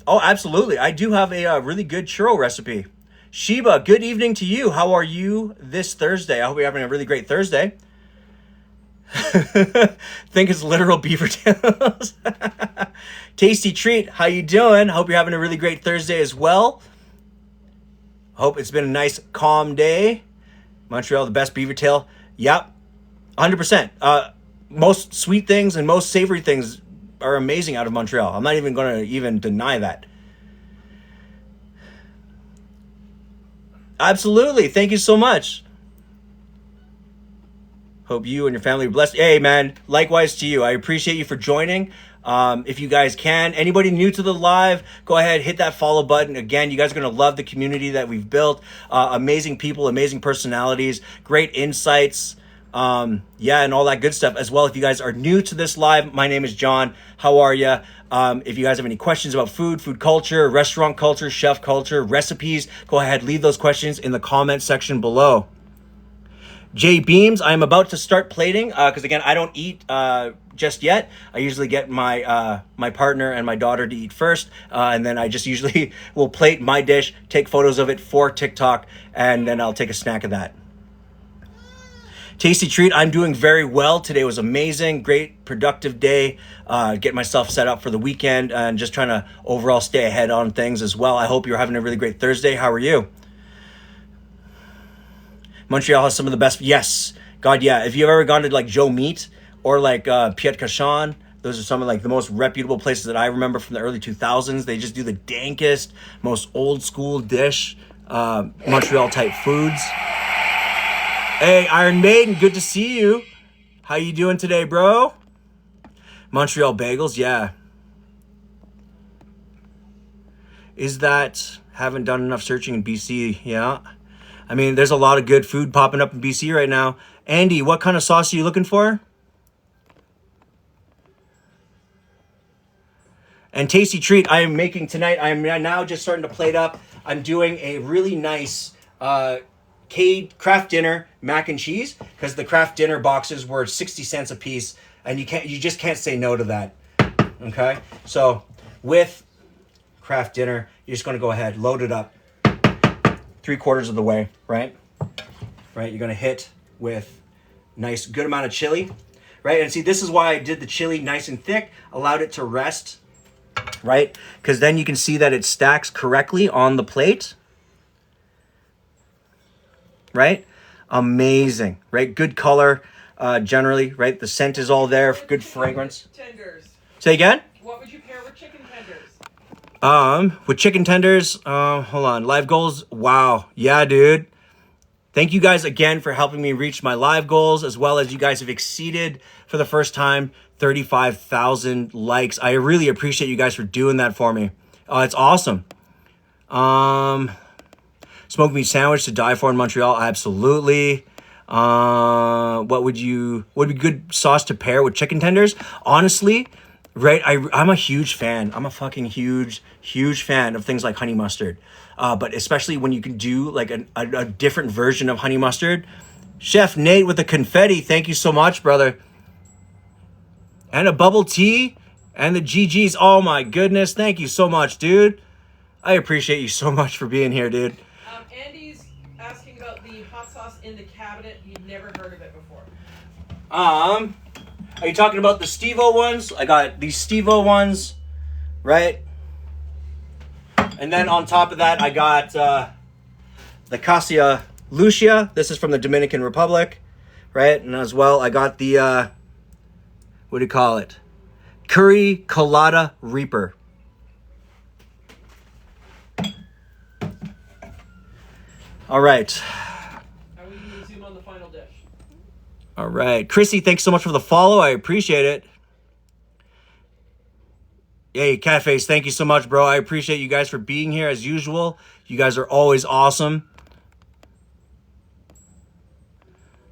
Oh, absolutely. I do have a really good churro recipe. Sheba, good evening to you. How are you this Thursday? I hope you're having a really great Thursday. Think it's literal beaver tails. Tasty treat. How you doing? Hope you're having a really great Thursday as well. Hope it's been a nice, calm day. Montreal, the best beaver tail. Yep, 100%. Most sweet things and most savory things are amazing out of Montreal. I'm not even going to even deny that. Absolutely. Thank you so much. Hope you and your family are blessed. Hey, man, likewise to you. I appreciate you for joining. If you guys can, anybody new to the live, go ahead, hit that follow button. Again, you guys are going to love the community that we've built. Amazing people, amazing personalities, great insights. And all that good stuff as well. If you guys are new to this live, my name is John. How are you? If you guys have any questions about food culture, restaurant culture, chef culture, recipes, go ahead, leave those questions in the comment section below. Jay Beams, I am about to start plating because again, I don't eat just yet. I usually get my my partner and my daughter to eat first, and then I just usually will plate my dish, take photos of it for TikTok, and then I'll take a snack of that. Tasty treat, I'm doing very well. Today was amazing, great, productive day. Get myself set up for the weekend and just trying to overall stay ahead on things as well. I hope you're having a really great Thursday. How are you? Montreal has some of the best. Yes, God, yeah. If you've ever gone to like Joe Meat or like Piet Cachan, those are some of like the most reputable places that I remember from the early 2000s. They just do the dankest, most old school dish, Montreal type foods. Hey, Iron Maiden, good to see you. How you doing today, bro? Montreal bagels, yeah. Is that haven't done enough searching in BC? Yeah. I mean, there's a lot of good food popping up in BC right now. Andy, what kind of sauce are you looking for? And tasty treat I am making tonight. I am now just starting to plate up. I'm doing a really nice Kraft Dinner mac and cheese because the Kraft Dinner boxes were 60 cents a piece, and you just can't say no to that. Okay, so with Kraft Dinner, you're just going to go ahead, load it up 3/4 of the way, right? You're going to hit with nice good amount of chili, right? And see, this is why I did the chili nice and thick, allowed it to rest, right? Because then you can see that it stacks correctly on the plate. Right? Amazing, right? Good color. generally, right? The scent is all there, good fragrance. Tenders. Say again? What would you pair with chicken tenders? With chicken tenders, hold on. Live goals. Wow. Yeah, dude. Thank you guys again for helping me reach my live goals, as well as you guys have exceeded for the first time 35,000 likes. I really appreciate you guys for doing that for me. It's awesome. Smoked meat sandwich to die for in Montreal. Absolutely. What would be good sauce to pair with chicken tenders? Honestly, right, I'm a huge fan. I'm a fucking huge fan of things like honey mustard. But especially when you can do like a different version of honey mustard. Chef Nate with the confetti, thank you so much, brother. And a bubble tea and the GGs. Oh my goodness, thank you so much, dude. I appreciate you so much for being here, dude. Andy's asking about the hot sauce in the cabinet. He'd never heard of it before. Are you talking about the Steve-O ones? I got these Steve-O ones, right? And then on top of that, I got the Cassia Lucia. This is from the Dominican Republic, right? And as well, I got the, what do you call it? Curry Colada Reaper. All right. And we can zoom on the final dish. All right. Chrissy, thanks so much for the follow. I appreciate it. Hey, Catface, thank you so much, bro. I appreciate you guys for being here as usual. You guys are always awesome.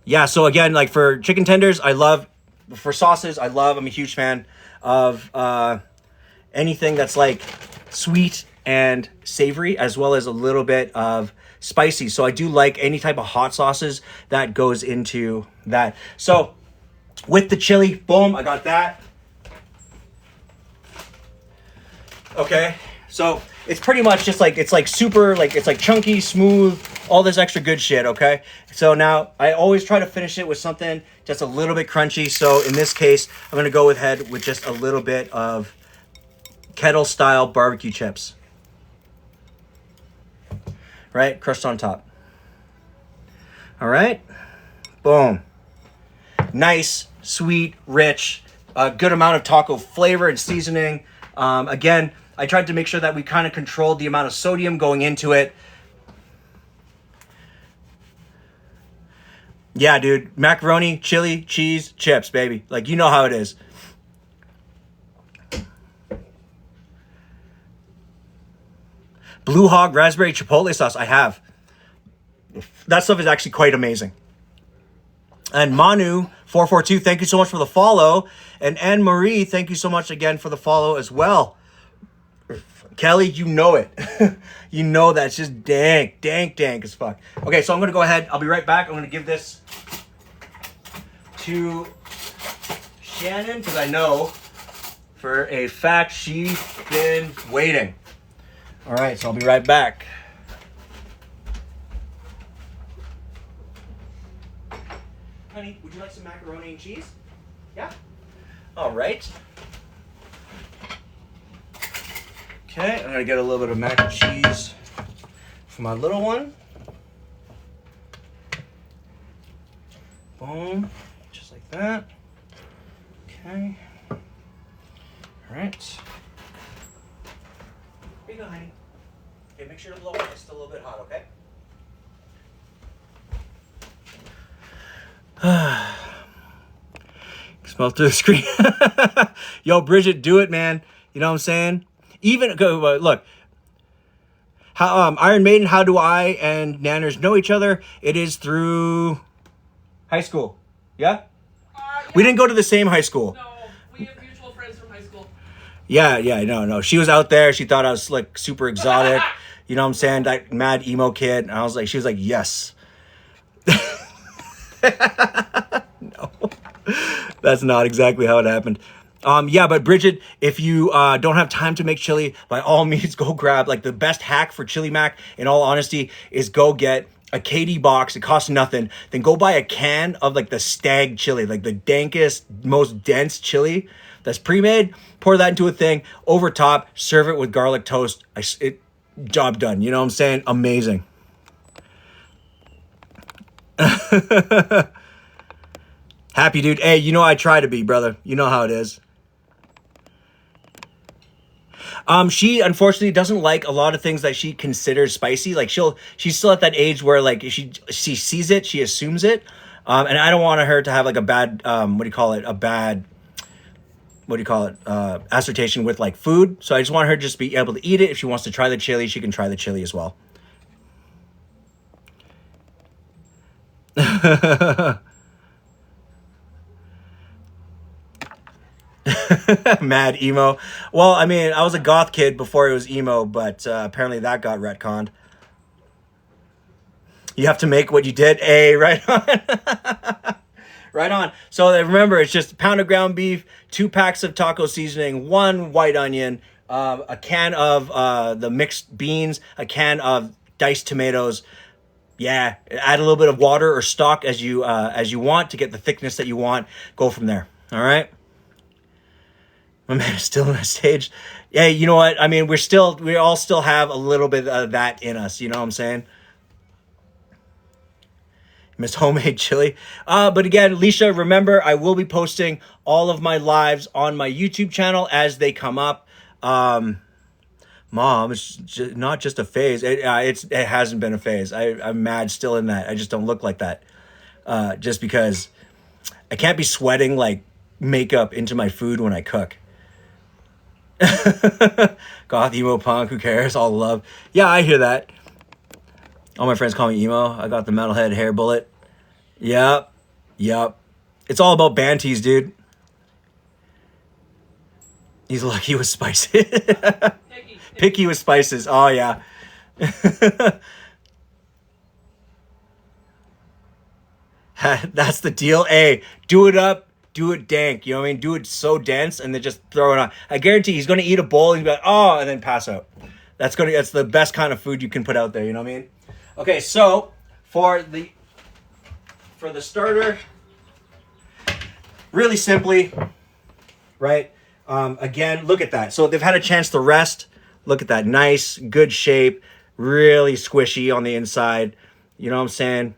Yeah, so again, like for chicken tenders, for sauces, I'm a huge fan of anything that's like sweet and savory, as well as a little bit of spicy. So I do like any type of hot sauces that goes into that. So with the chili, boom, I got that. Okay, so it's pretty much just like, it's like super, like it's like chunky, smooth, all this extra good shit, okay? So now I always try to finish it with something just a little bit crunchy. So in this case, I'm gonna go ahead with just a little bit of kettle style barbecue chips. Right, crushed on top. All right, boom. Nice, sweet, rich, a good amount of taco flavor and seasoning. Again, I tried to make sure that we kind of controlled the amount of sodium going into it. Yeah, dude, macaroni, chili, cheese, chips, baby. Like, you know how it is. Blue Hog raspberry chipotle sauce, I have. That stuff is actually quite amazing. And Manu442, thank you so much for the follow. And Anne Marie, thank you so much again for the follow as well. Kelly, you know it. You know that. It's just dank as fuck. Okay, so I'm going to go ahead. I'll be right back. I'm going to give this to Shannon because I know for a fact she's been waiting. All right, so I'll be right back. Honey, would you like some macaroni and cheese? Yeah? All right. Okay, I'm gonna get a little bit of mac and cheese for my little one. Boom, just like that. Okay. All right. Here you go, honey. Okay, make sure to blow it. It's still a little bit hot, okay? Smell through the screen. Yo, Bridget, do it, man. You know what I'm saying? Even look, how Iron Maiden, how do I and Nanners know each other? It is through high school. Yeah? Yeah. We didn't go to the same high school. No, we have mutual friends from high school. Yeah, no. She was out there. She thought I was like super exotic. You know what I'm saying? That mad emo kid. And she was like, yes. No, that's not exactly how it happened. Yeah, but Bridget, if you don't have time to make chili, by all means, go grab like the best hack for chili mac. In all honesty, is go get a KD box. It costs nothing. Then go buy a can of like the stag chili, like the dankest, most dense chili that's pre-made. Pour that into a thing over top. Serve it with garlic toast. Job done. You know what I'm saying? Amazing. Happy, dude. Hey, you know I try to be, brother. You know how it is. She unfortunately doesn't like a lot of things that she considers spicy. Like she's still at that age where like if she sees it, she assumes it. And I don't want her to have like a bad what do you call it? A bad what do you call it? Assertion with like food. So I just want her to just be able to eat it. If she wants to try the chili, she can try the chili as well. Mad emo. Well, I mean, I was a goth kid before it was emo, but apparently that got retconned. You have to make what you did. Hey, right on. Right on. So remember, it's just a pound of ground beef, 2 packs of taco seasoning, 1 white onion, a can of the mixed beans, a can of diced tomatoes. Yeah, add a little bit of water or stock as you want to get the thickness that you want. Go from there. All right. My man is still in that stage. Yeah, you know what? I mean, we all still have a little bit of that in us. You know what I'm saying? Miss homemade chili. But again, Leisha, remember, I will be posting all of my lives on my YouTube channel as they come up. Mom, it's not just a phase. It hasn't been a phase. I'm mad still in that. I just don't look like that. Just because I can't be sweating like makeup into my food when I cook. Goth, emo, punk, who cares? All love. Yeah, I hear that. All my friends call me emo. I got the metalhead hair bullet. Yep. It's all about banties, dude. He's lucky with spices. Picky with spices. Oh, yeah. That's the deal. Hey, do it up. Do it dank. You know what I mean? Do it so dense and then just throw it on. I guarantee he's going to eat a bowl and he's like, oh, and then pass out. That's the best kind of food you can put out there. You know what I mean? Okay, so for the starter, really simply, right? Again, look at that. So they've had a chance to rest. Look at that. Nice, good shape. Really squishy on the inside. You know what I'm saying?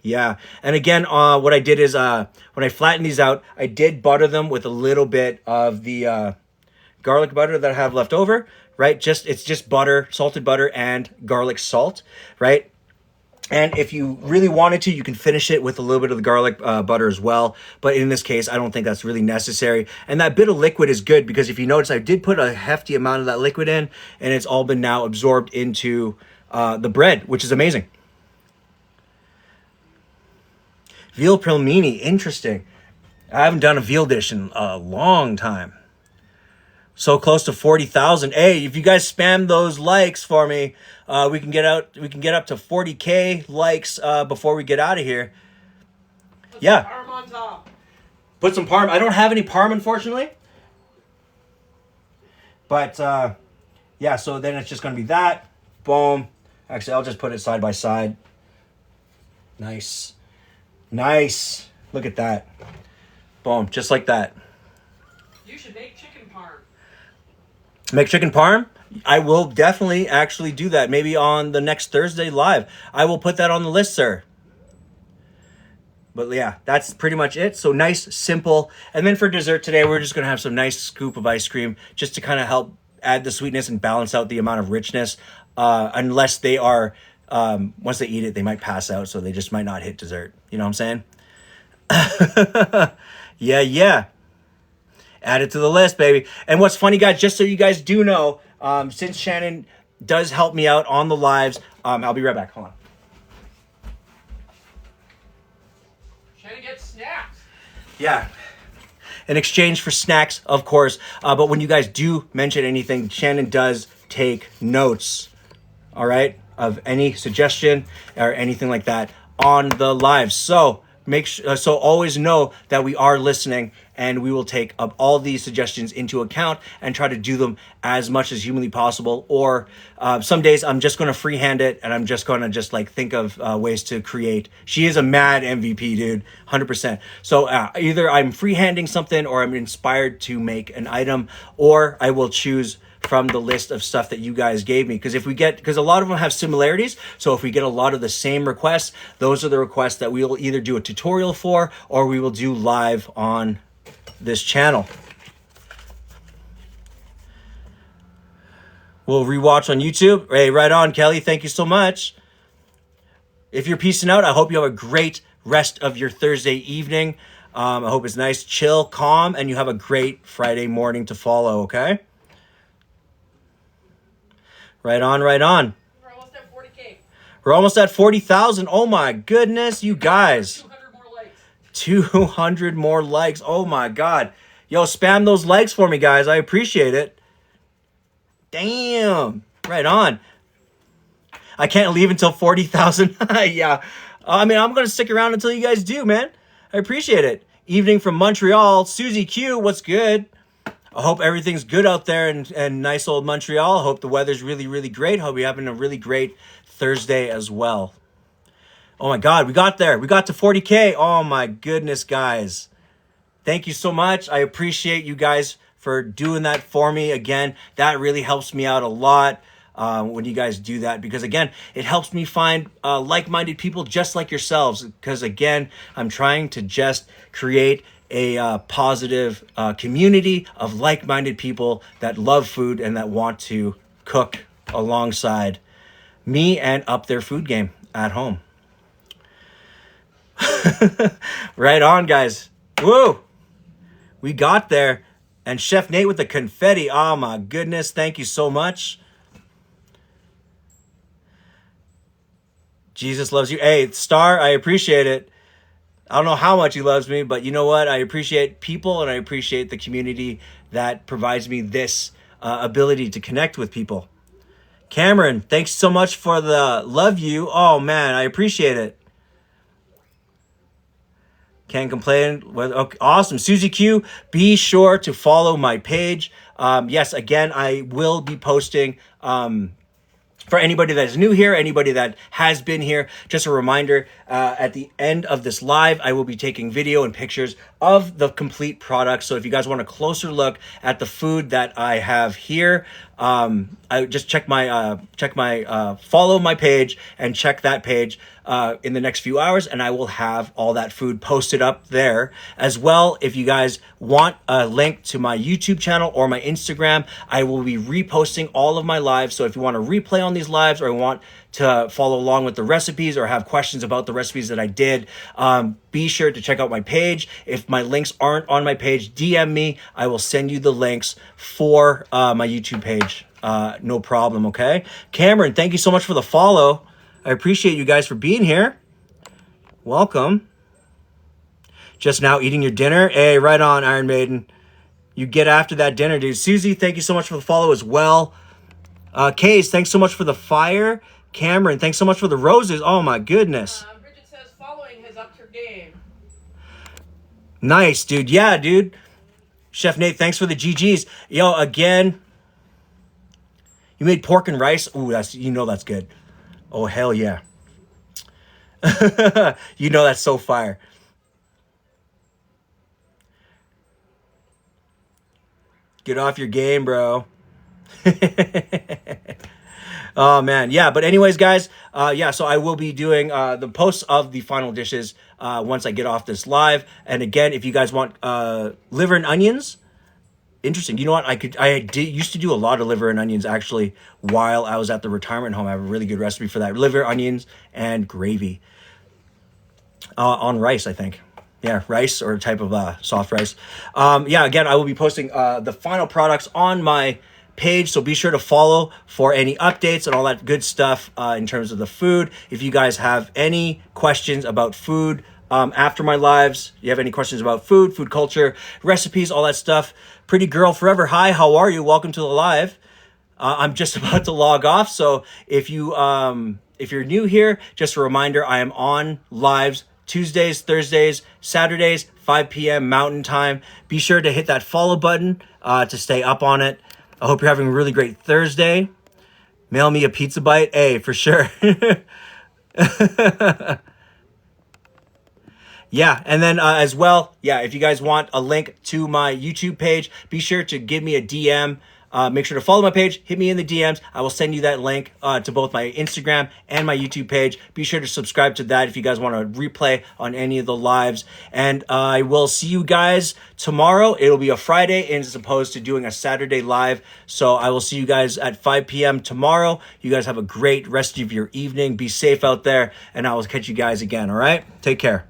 Yeah. And again, what I did is when I flattened these out, I did butter them with a little bit of the garlic butter that I have left over, right? It's just butter, salted butter, and garlic salt, right? And if you really wanted to, you can finish it with a little bit of the garlic butter as well. But in this case, I don't think that's really necessary. And that bit of liquid is good because if you notice, I did put a hefty amount of that liquid in, and it's all been now absorbed into the bread, which is amazing. Veal pelmeni, interesting. I haven't done a veal dish in a long time. So close to 40,000. Hey, if you guys spam those likes for me, we can get up to 40K likes before we get out of here. Put yeah. Some parm on top. Put some parm. I don't have any parm, unfortunately. But yeah, so then it's just gonna be that. Boom. Actually, I'll just put it side by side. Nice. Look at that. Boom, just like that. You should make chicken parm. Make chicken parm? I will definitely actually do that. Maybe on the next Thursday live. I will put that on the list, sir. But yeah, that's pretty much it. So nice, simple. And then for dessert today, we're just going to have some nice scoop of ice cream just to kind of help add the sweetness and balance out the amount of richness. Unless they are, once they eat it, they might pass out. So they just might not hit dessert. You know what I'm saying? Yeah. Add it to the list, baby. And what's funny, guys, just so you guys do know, since Shannon does help me out on the lives, I'll be right back. Hold on. Shannon gets snacks. Yeah. In exchange for snacks, of course. But when you guys do mention anything, Shannon does take notes, all right, of any suggestion or anything like that on the lives. So always know that we are listening and we will take up all these suggestions into account and try to do them as much as humanly possible. Or some days I'm just going to freehand it, and I'm just going to just like think of ways to create. She is a mad MVP, dude, 100%. So either I'm freehanding something, or I'm inspired to make an item, or I will choose from the list of stuff that you guys gave me. Because a lot of them have similarities. So if we get a lot of the same requests, those are the requests that we will either do a tutorial for, or we will do live on this channel. We'll rewatch on YouTube. Hey, right on, Kelly. Thank you so much. If you're peacing out, I hope you have a great rest of your Thursday evening. I hope it's nice, chill, calm, and you have a great Friday morning to follow, okay? Right on, right on. We're almost at 40K. We're almost at 40,000. Oh my goodness, you guys. 200 more likes. 200 more likes. Oh my God. Yo, spam those likes for me, guys. I appreciate it. Damn. Right on. I can't leave until 40,000. Yeah. I mean, I'm going to stick around until you guys do, man. I appreciate it. Evening from Montreal. Susie Q, what's good? I hope everything's good out there in nice old Montreal. I hope the weather's really, really great. Hope you're having a really great Thursday as well. Oh my God, we got there. We got to 40K. Oh my goodness, guys. Thank you so much. I appreciate you guys for doing that for me. Again, that really helps me out a lot when you guys do that. Because again, it helps me find like-minded people just like yourselves. Because again, I'm trying to just create a positive community of like-minded people that love food and that want to cook alongside me and up their food game at home. Right on, guys. Woo! We got there. And Chef Nate with the confetti. Oh my goodness. Thank you so much. Jesus loves you. Hey, Star, I appreciate it. I don't know how much he loves me, but you know what? I appreciate people, and I appreciate the community that provides me this ability to connect with people. Cameron, thanks so much for the love you. Oh, man, I appreciate it. Can't complain. Okay, awesome. Susie Q, be sure to follow my page. Yes, again, I will be posting... for anybody that's new here, anybody that has been here, just a reminder, at the end of this live, I will be taking video and pictures of the complete product. So if you guys want a closer look at the food that I have here, I just check my follow my page and check that page in the next few hours, and I will have all that food posted up there as well. If you guys want a link to my YouTube channel or my Instagram, I will be reposting all of my lives. So if you want to replay on these lives, or want to follow along with the recipes, or have questions about the recipes that I did, be sure to check out my page. If my links aren't on my page, DM me. I will send you the links for my YouTube page. No problem, okay? Cameron, thank you so much for the follow. I appreciate you guys for being here. Welcome. Just now eating your dinner? Hey, right on, Iron Maiden. You get after that dinner, dude. Susie, thank you so much for the follow as well. Case, thanks so much for the fire. Cameron, thanks so much for the roses. Oh my goodness. Bridget says following has upped her game. Nice, dude. Yeah, dude. Chef Nate, thanks for the GGs. Yo, again, you made pork and rice. Ooh, that's good. Oh, hell yeah. That's so fire. Get off your game, bro. Oh, man. Yeah, but anyways, guys, so I will be doing the posts of the final dishes once I get off this live. And again, if you guys want liver and onions, interesting. You know what? Used to do a lot of liver and onions actually while I was at the retirement home. I have a really good recipe for that. Liver, onions, and gravy on rice, I think. Yeah, rice or a type of soft rice. Again, I will be posting the final products on my page, so be sure to follow for any updates and all that good stuff in terms of the food. If you guys have any questions about food after my lives, you have any questions about food culture, recipes, all that stuff, Pretty Girl Forever, hi, how are you? Welcome to the live. I'm just about to log off, so if you're new here, just a reminder, I am on lives Tuesdays, Thursdays, Saturdays, 5 p.m. Mountain Time. Be sure to hit that follow button to stay up on it. I hope you're having a really great Thursday. Mail me a pizza bite. Hey, for sure. Yeah, and then as well, yeah, if you guys want a link to my YouTube page, be sure to give me a DM. Make sure to follow my page, hit me in the DMs. I will send you that link to both my Instagram and my YouTube page. Be sure to subscribe to that if you guys want to replay on any of the lives. And I will see you guys tomorrow. It'll be a Friday as opposed to doing a Saturday live. So I will see you guys at 5 p.m. tomorrow. You guys have a great rest of your evening. Be safe out there, and I will catch you guys again, all right? Take care.